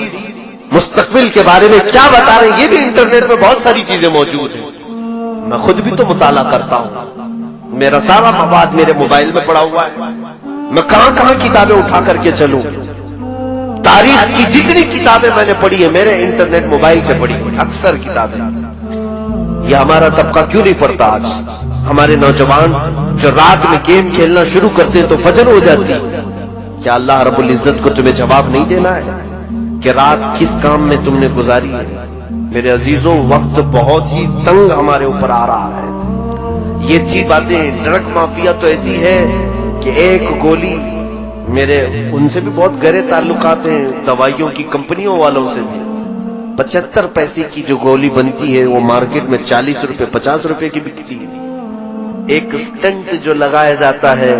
مستقبل کے بارے میں کیا بتا رہے ہیں یہ بھی انٹرنیٹ میں بہت ساری چیزیں موجود ہیں. میں خود بھی تو مطالعہ کرتا ہوں, میرا سارا مواد میرے موبائل میں پڑا ہوا ہے. میں کہاں کتابیں اٹھا کر کے چلوں. تاریخ کی جتنی کتابیں میں نے پڑھی ہیں میرے انٹرنیٹ موبائل سے پڑھی ہیں, اکثر کتابیں. یہ ہمارا طبقہ کیوں نہیں پڑھتا آج؟ ہمارے نوجوان جو رات میں گیم کھیلنا شروع کرتے ہیں تو فجر ہو جاتی. کیا اللہ رب العزت کو تمہیں جواب نہیں دینا ہے کہ رات کس کام میں تم نے گزاری ہے؟ میرے عزیزوں, وقت بہت ہی تنگ ہمارے اوپر آ رہا ہے. یہ تھی باتیں. ڈرگ مافیا تو ایسی ہے کہ ایک گولی, میرے ان سے بھی بہت گہرے تعلقات ہیں, دوائیوں کی کمپنیوں والوں سے بھی. 75 پیسے کی جو گولی بنتی ہے وہ مارکیٹ میں 40 روپے 50 روپے کی بکتی ہے. ایک سٹنٹ جو لگایا جاتا ہے,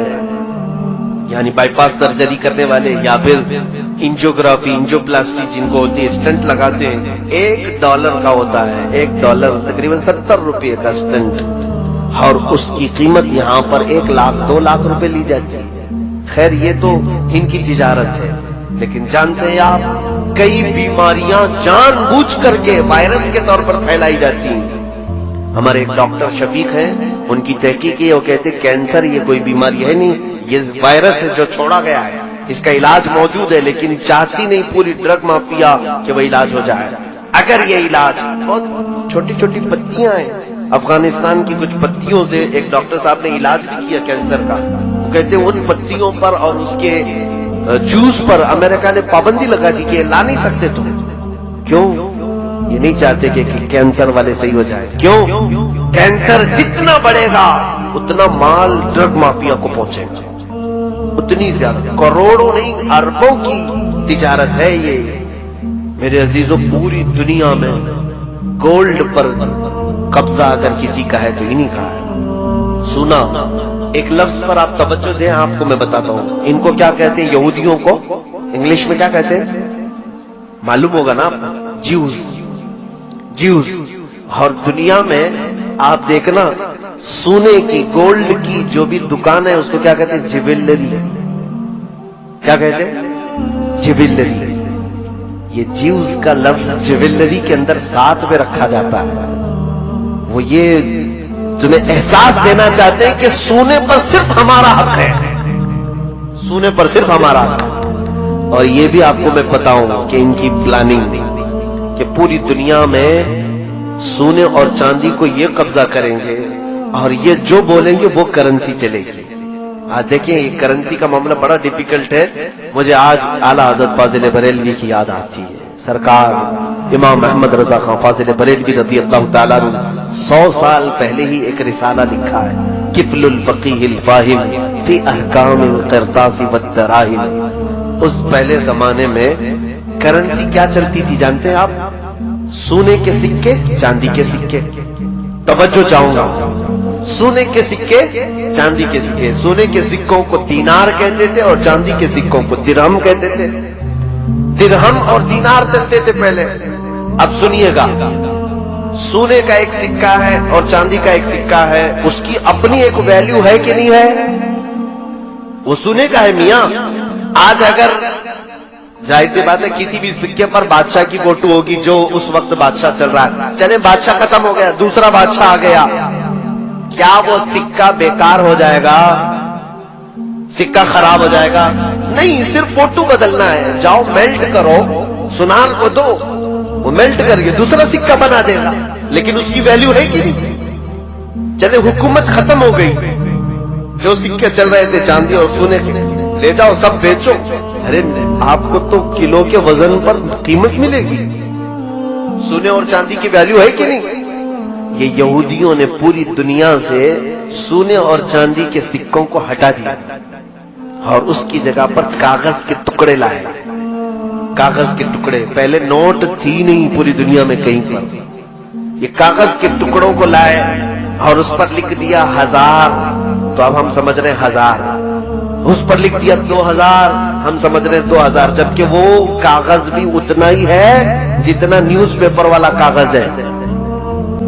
یعنی بائی پاس سرجری کرنے والے یا پھر انجیوگرافی انجیوپلاسٹی جن کو ہوتی ہے, سٹنٹ لگاتے ہیں, $1 کا ہوتا ہے. $1 تقریباً 70 روپے کا سٹنٹ, اور اس کی قیمت یہاں پر 1 لاکھ 2 لاکھ روپے لی جاتی ہے. خیر یہ تو ان کی تجارت ہے, لیکن جانتے ہیں آپ کئی بیماریاں جان بوجھ کر کے وائرس کے طور پر پھیلائی جاتی ہیں. ہمارے ایک ڈاکٹر شفیق ہیں, ان کی تحقیق ہے, وہ کہتے ہیں کینسر یہ کوئی بیماری ہے نہیں, یہ وائرس ہے جو چھوڑا گیا ہے, اس کا علاج موجود ہے, لیکن چاہتی نہیں پوری ڈرگ مافیا کہ وہ علاج ہو جائے. اگر یہ علاج بہت چھوٹی چھوٹی پتیاں ہیں, افغانستان کی کچھ پتیوں سے ایک ڈاکٹر صاحب نے علاج بھی کیا کینسر کا. وہ کہتے ہیں ان پتیوں پر اور اس کے جوس پر امریکہ نے پابندی لگا دی کہ لا نہیں سکتے تم. کیوں؟ یہ نہیں چاہتے کہ کینسر والے صحیح ہو جائے. کیوں؟ کینسر جتنا بڑھے گا اتنا مال ڈرگ مافیا کو پہنچے گا, اتنی زیادہ, کروڑوں نہیں اربوں کی تجارت ہے یہ. میرے عزیزوں, پوری دنیا میں گولڈ پر قبضہ اگر کسی کا ہے تو انہی کا ہے. سنا ایک لفظ پر آپ توجہ دیں, آپ کو میں بتاتا ہوں. ان کو کیا کہتے ہیں یہودیوں کو؟ انگلش میں کیا کہتے ہیں معلوم ہوگا نا آپ, جیوز. اور دنیا میں آپ دیکھنا سونے کی گولڈ کی جو بھی دکان ہے اس کو کیا کہتے ہیں؟ جیولری. کیا کہتے ہیں؟ جیولری. یہ جیوز کا لفظ جیولری کے اندر ساتھ میں رکھا جاتا ہے. وہ یہ تمہیں احساس دینا چاہتے ہیں کہ سونے پر صرف ہمارا حق ہے, سونے پر صرف ہمارا حق ہے. اور یہ بھی آپ کو میں بتاؤں کہ ان کی پلاننگ کہ پوری دنیا میں سونے اور چاندی کو یہ قبضہ کریں گے اور یہ جو بولیں گے وہ کرنسی چلے گی. آج دیکھیں یہ کرنسی کا معاملہ بڑا ڈیفیکلٹ ہے. مجھے آج اعلیٰ حضرت فاضل بریلوی کی یاد آتی ہے. سرکار امام احمد رضا خان فاضل بریلوی رضی اللہ تعالیٰ عنہ 100 سال پہلے ہی ایک رسالہ لکھا ہے، کفل الفقیہ الفاہم فی احکام القرطاس والدراہم۔ اس پہلے زمانے میں کرنسی کیا چلتی تھی جانتے ہیں آپ؟ سونے کے سکے، چاندی کے سکے۔ توجہ چاہوں گا، سونے کے سکے، چاندی کے سکے۔ سونے کے سکوں کو دینار کہتے تھے اور چاندی کے سکوں کو درہم کہتے تھے۔ درہم اور دینار چلتے تھے پہلے۔ اب سنیے گا، سونے کا ایک سکہ ہے اور چاندی کا ایک سکہ ہے، اس کی اپنی ایک ویلیو ہے کہ نہیں ہے؟ وہ سونے کا ہے میاں۔ آج اگر ظاہر سی بات ہے کسی بھی سکے پر بادشاہ کی فوٹو ہوگی جو اس وقت بادشاہ چل رہا ہے، چلے بادشاہ ختم ہو گیا، دوسرا بادشاہ آ گیا، کیا وہ سکہ بیکار ہو جائے گا؟ سکہ خراب ہو جائے گا؟ نہیں، صرف فوٹو بدلنا ہے، جاؤ میلٹ کرو، سنان کو دو، وہ میلٹ کر کے دوسرا سکہ بنا دے گا، لیکن اس کی ویلیو ہے کہ نہیں؟ چلے حکومت ختم ہو گئی، جو سکے چل رہے تھے چاندی اور سونے کے، لے جاؤ سب بیچو۔ ارے آپ کو تو کلو کے وزن پر قیمت ملے گی، سونے اور چاندی کی ویلیو ہے کہ نہیں؟ یہ یہودیوں نے پوری دنیا سے سونے اور چاندی کے سکوں کو ہٹا دیا اور اس کی جگہ پر کاغذ کے ٹکڑے لائے۔ کاغذ کے ٹکڑے، پہلے نوٹ تھی نہیں پوری دنیا میں کہیں پر، یہ کاغذ کے ٹکڑوں کو لائے اور اس پر لکھ دیا 1000، تو اب ہم سمجھ رہے ہیں 1000، اس پر لکھ دیا 2000، ہم سمجھ رہے ہیں 2000، جبکہ وہ کاغذ بھی اتنا ہی ہے جتنا نیوز پیپر والا کاغذ ہے،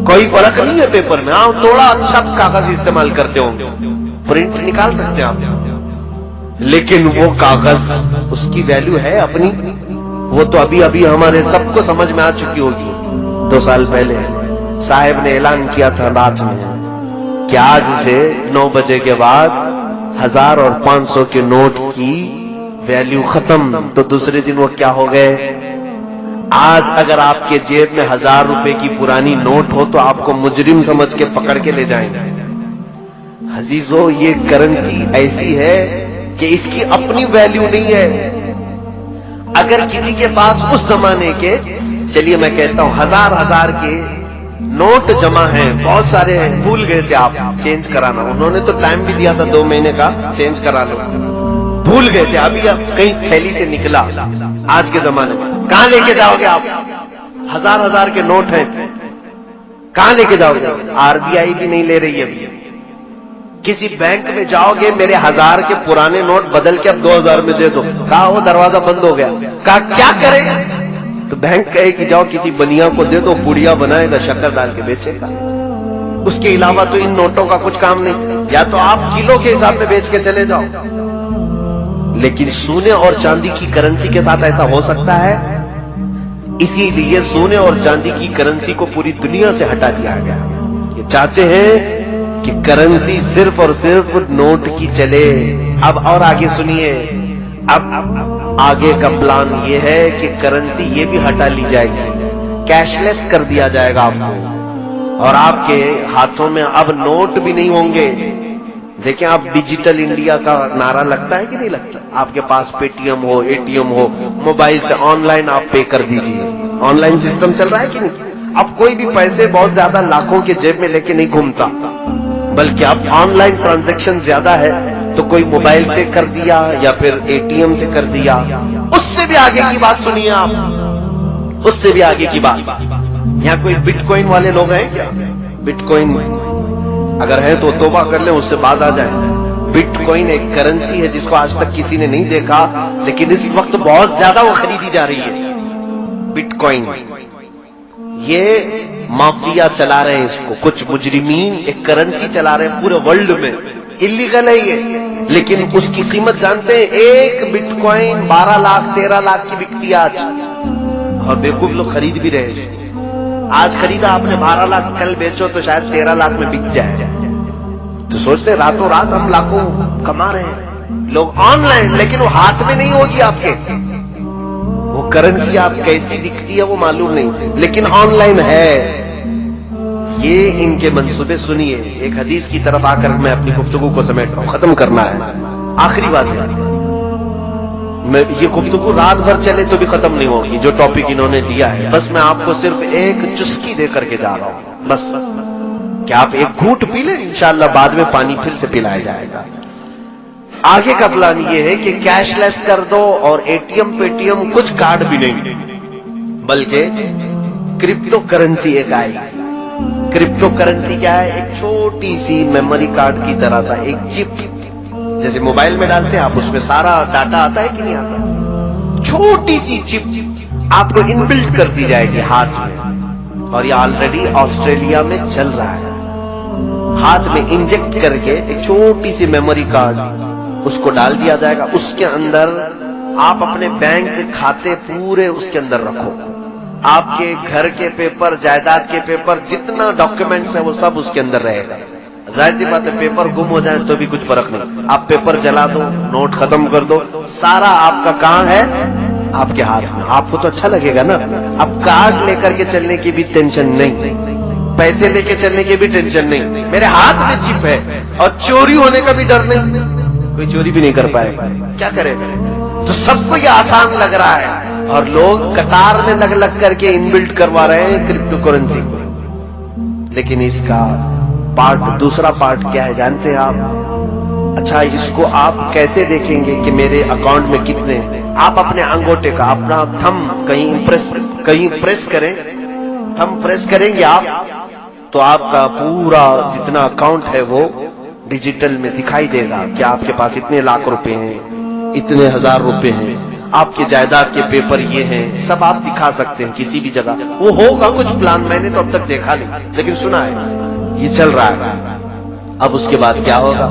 کوئی فرق نہیں ہے پیپر میں۔ ہاں تھوڑا اچھا کاغذ استعمال کرتے ہوں گے، پرنٹ نکال سکتے ہیں آپ، لیکن وہ کاغذ اس کی ویلیو ہے اپنی، وہ تو ابھی ابھی ہمارے سب کو سمجھ میں آ چکی ہوگی۔ 2 سال پہلے صاحب نے اعلان کیا تھا رات میں کہ آج سے 9 بجے کے بعد 1000 اور 500 کے نوٹ کی ویلیو ختم، تو دوسرے دن وہ کیا ہو گئے؟ آج اگر آپ کے جیب میں 1000 روپے کی پرانی نوٹ ہو تو آپ کو مجرم سمجھ کے پکڑ کے لے جائیں گے۔ عزیزو، یہ کرنسی ایسی ہے کہ اس کی اپنی ویلیو نہیں ہے۔ اگر کسی کے پاس اس زمانے کے، چلیے میں کہتا ہوں 1000 کے نوٹ جمع ہیں، بہت سارے ہیں، بھول گئے تھے آپ چینج کرانا، انہوں نے تو ٹائم بھی دیا تھا 2 مہینے کا، چینج کرا لو، بھول گئے تھے، ابھی اب کہیں تھیلی سے نکلا۔ آج کے زمانے میں کہاں لے کے جاؤ گے آپ؟ 1000 کے نوٹ ہیں، کہاں لے کے جاؤ گے؟ RBI بھی نہیں لے رہی ابھی۔ کسی بینک میں جاؤ گے، میرے 1000 کے پرانے نوٹ بدل کے اب 2000 میں دے دو، کہا وہ دروازہ بند ہو گیا، کہا کیا کرے؟ تو بینک کہے کہ جاؤ کسی بنیا کو دے دو، پوڑیا بنائے گا، شکر ڈال کے بیچے گا، اس کے علاوہ تو ان نوٹوں کا کچھ کام نہیں، یا تو آپ کلو کے حساب میں بیچ کے چلے جاؤ۔ لیکن سونے اور چاندی کی کرنسی کے ساتھ ایسا ہو سکتا ہے؟ اسی لیے سونے اور چاندی کی کرنسی کو پوری دنیا سے ہٹا دیا گیا۔ یہ چاہتے ہیں کہ کرنسی صرف اور صرف نوٹ کی چلے۔ اب اور آگے سنیے، اب آگے کا پلان یہ ہے کہ کرنسی یہ بھی ہٹا لی جائے گی، کیش لیس کر دیا جائے گا آپ کو، اور آپ کے ہاتھوں میں اب نوٹ بھی نہیں ہوں گے۔ دیکھیں آپ ڈیجیٹل انڈیا کا نعرہ لگتا ہے کہ نہیں لگتا؟ آپ کے پاس پے ٹی ایم ہو، اے ٹی ایم ہو، موبائل سے آن لائن آپ پے کر دیجئے، آن لائن سسٹم چل رہا ہے کہ نہیں؟ اب کوئی بھی پیسے بہت زیادہ لاکھوں کے جیب میں لے کے نہیں گھومتا، بلکہ اب آن لائن ٹرانزیکشن زیادہ ہے، تو کوئی موبائل سے کر دیا یا پھر اے ٹی ایم سے کر دیا۔ اس سے بھی آگے کی بات سنیے آپ، اس سے بھی آگے کی بات، یہاں کوئی بٹ کوئن والے لوگ ہیں کیا؟ بٹ کوئن اگر ہے تو توبہ کر لیں، اس سے باز آ جائیں۔ بٹ کوئن ایک کرنسی ہے جس کو آج تک کسی نے نہیں دیکھا، لیکن اس وقت بہت زیادہ وہ خریدی جا رہی ہے۔ بٹ کوئن یہ مافیا چلا رہے ہیں، اس کو کچھ مجرمین ایک کرنسی چلا رہے ہیں پورے ورلڈ میں، اللیگل ہے یہ، لیکن اس کی قیمت جانتے ہیں؟ ایک بٹ کوئن 12 لاکھ 13 لاکھ کی بکتی ہے آج، اور بیوقوف لوگ خرید بھی رہے ہیں۔ آج خریدا آپ نے 12 لاکھ، کل بیچو تو شاید 13 لاکھ میں بک جائے، تو سوچتے ہیں راتوں رات ہم لاکھوں کما رہے ہیں لوگ آن لائن، لیکن وہ ہاتھ میں نہیں ہوگی آپ کے، وہ کرنسی آپ کیسی دکھتی ہے وہ معلوم نہیں، لیکن آن لائن ہے۔ یہ ان کے منصوبے سنیے۔ ایک حدیث کی طرف آ کر میں اپنی گفتگو کو سمیٹ رہا ہوں، ختم کرنا ہے، آخری بات ہے۔ میں یہ گفتگو رات بھر چلے تو بھی ختم نہیں ہوگی جو ٹاپک انہوں نے دیا ہے. بس میں آپ کو صرف ایک چسکی دے کر کے جا رہا ہوں بس, کہ آپ ایک گھونٹ پی لیں, انشاءاللہ بعد میں پانی پھر سے پلایا جائے گا. آگے کا پلان یہ ہے کہ کیش لیس کر دو اور A T M Paytm کچھ کارڈ بھی نہیں, بلکہ کرپٹو کرنسی ایک آئی. کرپٹو کرنسی کیا ہے؟ ایک چھوٹی سی میموری کارڈ کی طرح سا ایک چپ, جیسے موبائل میں ڈالتے ہیں آپ, اس میں سارا ڈاٹا آتا ہے کہ نہیں آتا, چھوٹی سی چپ آپ کو ان بلٹ کر دی جائے گی ہاتھ میں, اور یہ آلریڈی آسٹریلیا میں چل رہا ہے. ہاتھ میں انجیکٹ کر کے ایک چھوٹی سی میموری کارڈ اس کو ڈال دیا جائے گا. اس کے اندر آپ اپنے بینک کھاتے پورے اس کے اندر رکھو, آپ کے گھر کے پیپر, جائیداد کے پیپر, جتنا ڈاکیومنٹس ہے وہ سب اس کے اندر رہے گا. ظاہر سی بات ہے پیپر گم ہو جائیں تو بھی کچھ فرق نہیں, آپ پیپر جلا دو, نوٹ ختم کر دو, سارا آپ کا کام ہے آپ کے ہاتھ میں. آپ کو تو اچھا لگے گا نا. اب کارڈ لے کر کے چلنے کی بھی ٹینشن نہیں, پیسے لے کے چلنے کی بھی ٹینشن نہیں, میرے ہاتھ میں چپ ہے, اور چوری ہونے کا بھی ڈر نہیں, کوئی چوری بھی نہیں کر پائے. کیا کرے؟ تو سب کو یہ آسان لگ رہا ہے, اور لوگ قطار میں لگ لگ کر کے ان بلٹ کروا رہے ہیں کرپٹو کرنسی کو. لیکن اس کا دوسرا پارٹ کیا ہے جانتے ہیں آپ؟ اچھا, اس کو آپ کیسے دیکھیں گے کہ میرے اکاؤنٹ میں کتنے ہیں؟ آپ اپنے انگوٹے کا اپنا تھم کہیں پریس کریں, تھم پریس کریں گے آپ تو آپ کا پورا جتنا اکاؤنٹ ہے وہ ڈیجیٹل میں دکھائی دے گا کہ آپ کے پاس اتنے لاکھ روپے ہیں, اتنے ہزار روپے ہیں, آپ کے جائیداد کے پیپر یہ ہیں, سب آپ دکھا سکتے ہیں کسی بھی جگہ. وہ ہوگا کچھ پلان, میں نے تو اب تک دیکھا نہیں, لیکن سنا ہے یہ چل رہا ہے. اب اس کے بعد کیا ہوگا؟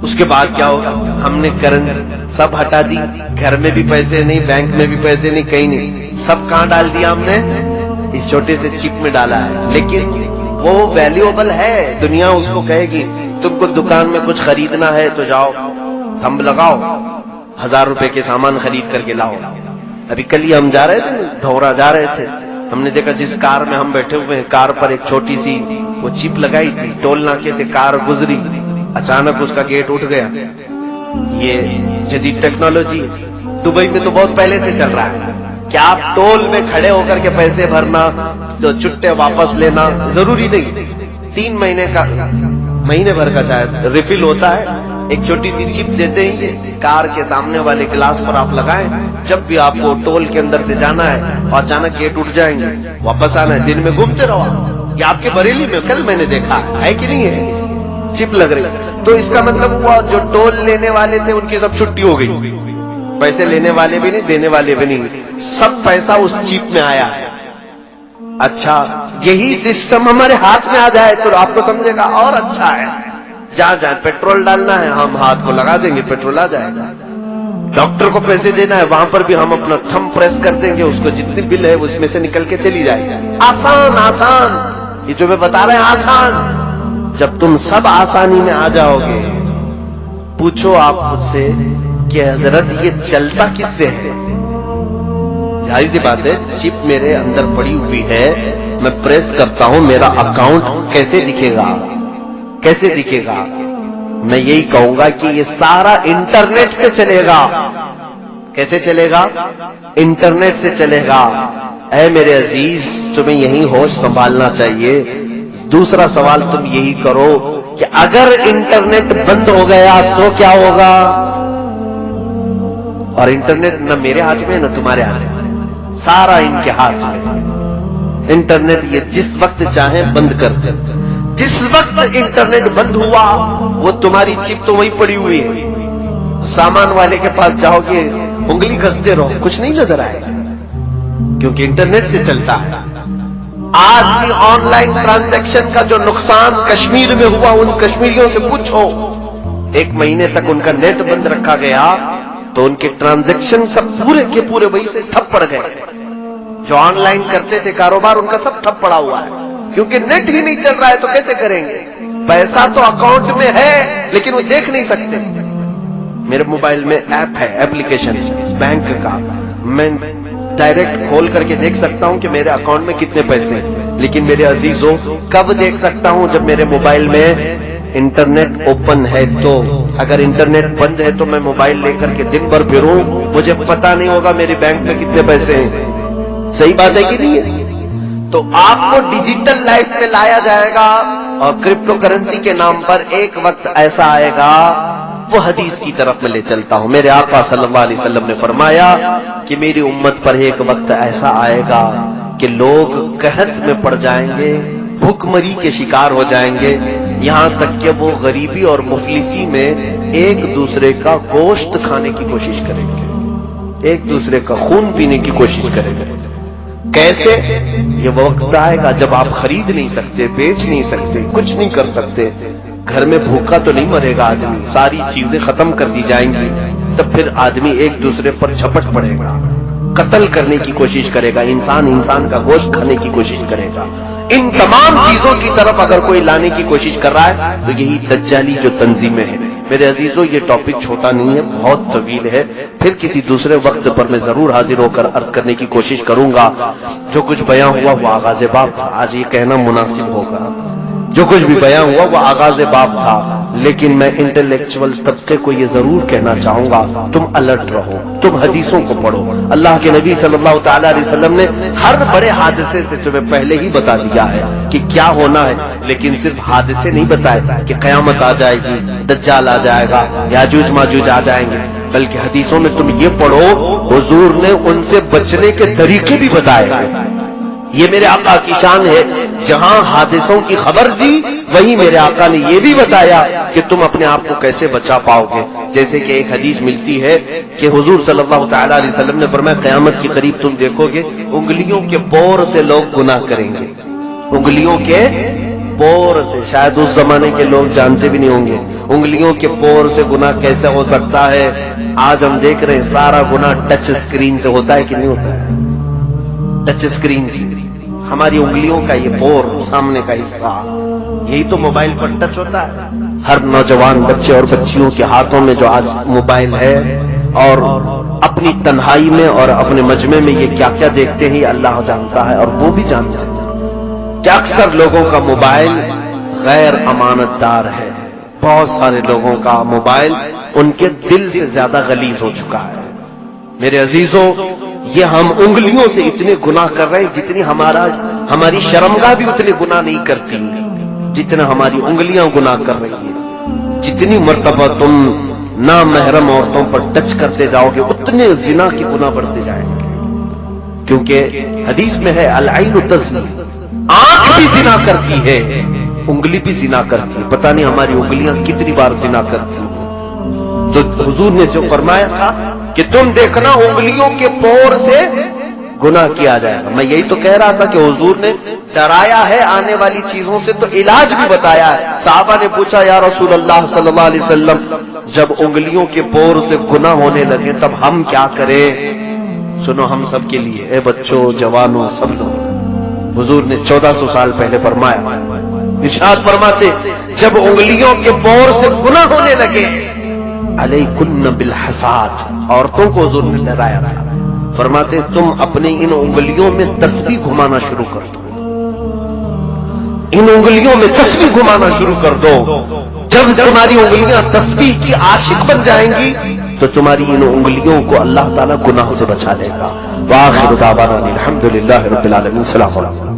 اس کے بعد کیا ہوگا؟ ہم نے کرنسی سب ہٹا دی, گھر میں بھی پیسے نہیں, بینک میں بھی پیسے نہیں, کہیں نہیں, سب کہاں ڈال دیا ہم نے؟ اس چھوٹے سے چپ میں ڈالا ہے. لیکن وہ ویلیوبل ہے, دنیا اس کو کہے گی تم کو دکان میں کچھ خریدنا ہے تو جاؤ تھمب لگاؤ, 1000 روپے کے سامان خرید کر کے لاؤ. ابھی کل ہی ہم جا رہے تھے, دھورا جا رہے تھے, ہم نے دیکھا جس کار میں ہم بیٹھے ہوئے ہیں کار پر ایک چھوٹی سی وہ چپ لگائی تھی, ٹول ناکے سے کار گزری, اچانک اس کا گیٹ اٹھ گیا. یہ جدید ٹیکنالوجی دبئی میں تو بہت پہلے سے چل رہا ہے کہ آپ ٹول میں کھڑے ہو کر کے پیسے بھرنا, تو چھٹے واپس لینا ضروری نہیں, 3 مہینے کا, مہینے بھر کا شاید ریفل ہوتا ہے. ایک چھوٹی سی چپ دیتے ہیں, کار کے سامنے والے گلاس پر آپ لگائیں, جب بھی آپ کو ٹول کے اندر سے جانا ہے اور اچانک گیٹ اٹھ جائیں گے, واپس آنا ہے, دن میں گھومتے رہو. یہ آپ کے بریلی میں کل میں نے دیکھا ہے کہ نہیں ہے, چپ لگ رہی. تو اس کا مطلب ہوا جو ٹول لینے والے تھے ان کی سب چھٹی ہو گئی, پیسے لینے والے بھی نہیں, دینے والے بھی نہیں, سب پیسہ اس چپ میں آیا. اچھا, یہی سسٹم ہمارے ہاتھ میں آ جائے تو آپ کو سمجھے گا اور اچھا ہے. جہاں جہاں پیٹرول ڈالنا ہے ہم ہاتھ کو لگا دیں گے, پیٹرول آ جائے گا. ڈاکٹر کو پیسے دینا ہے وہاں پر بھی ہم اپنا تھم پریس کر دیں گے, اس کو جتنی بل ہے اس میں سے نکل کے چلی جائے گی. آسان آسان, یہ جو میں بتا رہے ہیں آسان. جب تم سب آسانی میں آ جاؤ گے, پوچھو آپ خود سے کہ حضرت یہ چلتا کس سے ہے؟ ظاہر سی بات ہے چپ میرے اندر پڑی ہوئی ہے, میں پریس کرتا ہوں, میرا اکاؤنٹ کیسے دکھے گا؟ کیسے دکھے گا؟ میں یہی کہوں گا کہ یہ سارا انٹرنیٹ سے چلے گا. کیسے چلے گا؟ انٹرنیٹ سے چلے گا. اے میرے عزیز, تمہیں یہی ہوش سنبھالنا چاہیے. دوسرا سوال تم یہی کرو کہ اگر انٹرنیٹ بند ہو گیا تو کیا ہوگا؟ اور انٹرنیٹ نہ میرے ہاتھ میں نہ تمہارے ہاتھ میں, سارا ان کے ہاتھ میں. انٹرنیٹ یہ جس وقت چاہیں بند کر دیں. جس وقت انٹرنیٹ بند ہوا وہ تمہاری چپ تو وہی پڑی ہوئی ہے, سامان والے کے پاس جاؤ گے انگلی گھستے رہو, کچھ نہیں نظر آئے گا, کیونکہ انٹرنیٹ سے چلتا ہے. آج بھی آن لائن ٹرانزیکشن کا جو نقصان کشمیر میں ہوا, ان کشمیریوں سے پوچھو, 1 مہینے تک ان کا نیٹ بند رکھا گیا تو ان کے ٹرانزیکشن سب پورے کے پورے وہی سے ٹھپ پڑ گئے. جو آن لائن کرتے تھے کاروبار ان کا سب ٹھپ پڑا ہوا ہے, کیونکہ نیٹ ہی نہیں چل رہا ہے تو کیسے کریں گے؟ پیسہ تو اکاؤنٹ میں ہے لیکن وہ دیکھ نہیں سکتے. میرے موبائل میں ایپ ہے, ایپلیکیشن بینک کا, میں ڈائریکٹ کھول کر کے دیکھ سکتا ہوں کہ میرے اکاؤنٹ میں کتنے پیسے ہیں. لیکن میرے عزیزوں, کب دیکھ سکتا ہوں؟ جب میرے موبائل میں انٹرنیٹ اوپن ہے تو. اگر انٹرنیٹ بند ہے تو میں موبائل لے کر کے دن بھر پھروں، مجھے پتا نہیں ہوگا میرے بینک میں کتنے پیسے ہیں. صحیح بات ہے کہ نہیں ہے؟ تو آپ کو ڈیجیٹل لائف میں لایا جائے گا، اور کرپٹو کرنسی کے نام پر ایک وقت ایسا آئے گا، وہ حدیث کی طرف میں لے چلتا ہوں. میرے آقا صلی اللہ علیہ وسلم نے فرمایا کہ میری امت پر ایک وقت ایسا آئے گا کہ لوگ قحط میں پڑ جائیں گے، بھوک مری کے شکار ہو جائیں گے، یہاں تک کہ وہ غریبی اور مفلسی میں ایک دوسرے کا گوشت کھانے کی کوشش کریں گے، ایک دوسرے کا خون پینے کی کوشش کریں گے. کیسے؟ یہ وقت آئے گا جب آپ خرید نہیں سکتے، بیچ نہیں سکتے، کچھ نہیں کر سکتے. گھر میں بھوکا تو نہیں مرے گا آدمی، ساری چیزیں ختم کر دی جائیں گی. تب پھر آدمی ایک دوسرے پر جھپٹ پڑے گا، قتل کرنے کی کوشش کرے گا، انسان کا گوشت کھانے کی کوشش کرے گا. ان تمام چیزوں کی طرف اگر کوئی لانے کی کوشش کر رہا ہے تو یہی دجالی جو تنظیمیں ہیں. میرے عزیزوں، یہ ٹاپک چھوٹا نہیں ہے، بہت طویل ہے. پھر کسی دوسرے وقت پر میں ضرور حاضر ہو کر عرض کرنے کی کوشش کروں گا. جو کچھ بیان ہوا وہ آغاز باب تھا، آج یہ کہنا مناسب ہوگا. جو کچھ بھی بیان ہوا وہ آغاز باب تھا، لیکن میں انٹلیکچوئل طبقے کو یہ ضرور کہنا چاہوں گا، تم الرٹ رہو، تم حدیثوں کو پڑھو. اللہ کے نبی صلی اللہ تعالی علیہ وسلم نے ہر بڑے حادثے سے تمہیں پہلے ہی بتا دیا ہے کہ کیا ہونا ہے، لیکن صرف حادثے نہیں بتائے کہ قیامت آ جائے گی، دجال آ جائے گا، یاجوج ماجوج آ جائیں گے، بلکہ حدیثوں میں تم یہ پڑھو حضور نے ان سے بچنے کے طریقے بھی بتائے. یہ میرے آقا کی شان ہے، جہاں حادثوں کی خبر دی وہیں میرے آقا نے یہ بھی بتایا کہ تم اپنے آپ کو کیسے بچا پاؤ گے. جیسے کہ ایک حدیث ملتی ہے کہ حضور صلی اللہ تعالی علیہ وسلم نے فرمایا قیامت کے قریب تم دیکھو گے انگلیوں کے بور سے لوگ گناہ کریں گے. انگلیوں کے بور سے، شاید اس زمانے کے لوگ جانتے بھی نہیں ہوں گے انگلیوں کے بور سے گناہ کیسے ہو سکتا ہے. آج ہم دیکھ رہے ہیں سارا گناہ ٹچ اسکرین سے ہوتا ہے کہ نہیں ہوتا ہے؟ ٹچ اسکرین سے ہماری انگلیوں کا یہ بور، سامنے کا حصہ، یہی تو موبائل پر ٹچ ہوتا ہے. ہر نوجوان بچے اور بچیوں کے ہاتھوں میں جو آج موبائل ہے، اور اپنی تنہائی میں اور اپنے مجمع میں یہ کیا کیا دیکھتے ہیں اللہ جانتا ہے، اور وہ بھی جانتے ہیں کہ اکثر لوگوں کا موبائل غیر امانت دار ہے. بہت سارے لوگوں کا موبائل ان کے دل سے زیادہ غلیظ ہو چکا ہے. میرے عزیزوں، یہ ہم انگلیوں سے اتنے گناہ کر رہے ہیں جتنی ہماری شرمگاہ بھی اتنے گناہ نہیں کرتی جتنا ہماری انگلیاں گناہ کر رہی ہیں. جتنی مرتبہ تم نامحرم عورتوں پر ٹچ کرتے جاؤ گے اتنے زنا کی گناہ بڑھتے جائیں گے. کیونکہ حدیث میں ہے العین تزنی، آنکھ بھی زنا کرتی ہے، انگلی بھی زنا کرتی ہے. پتہ نہیں ہماری انگلیاں کتنی بار زنا کرتی ہیں. تو حضور نے جو فرمایا تھا کہ تم دیکھنا انگلیوں کے پور سے گناہ کیا جائے گا. میں یہی تو کہہ رہا تھا کہ حضور نے ڈرایا ہے آنے والی چیزوں سے تو علاج بھی بتایا ہے. صحابہ نے پوچھا یا رسول اللہ صلی اللہ علیہ وسلم جب انگلیوں کے پور سے گناہ ہونے لگے تب ہم کیا کریں؟ سنو ہم سب کے لیے، اے بچوں، جوانوں، سب لوگ، حضور نے 1400 سال پہلے فرمایا، ارشاد فرماتے جب انگلیوں کے پور سے گناہ ہونے لگے علیکن بالحسات، عورتوں کو حضور نے ڈرایا تھا، فرماتے تم اپنی ان انگلیوں میں تسبیح گھمانا شروع کر دو، ان انگلیوں میں تسبیح گھمانا شروع کر دو. جب تمہاری انگلیاں تسبیح کی عاشق بن جائیں گی تو تمہاری ان انگلیوں کو اللہ تعالیٰ گناہ سے بچا لے گا. وآخر دعوانا الحمدللہ رب العالمین. السلام علیکم.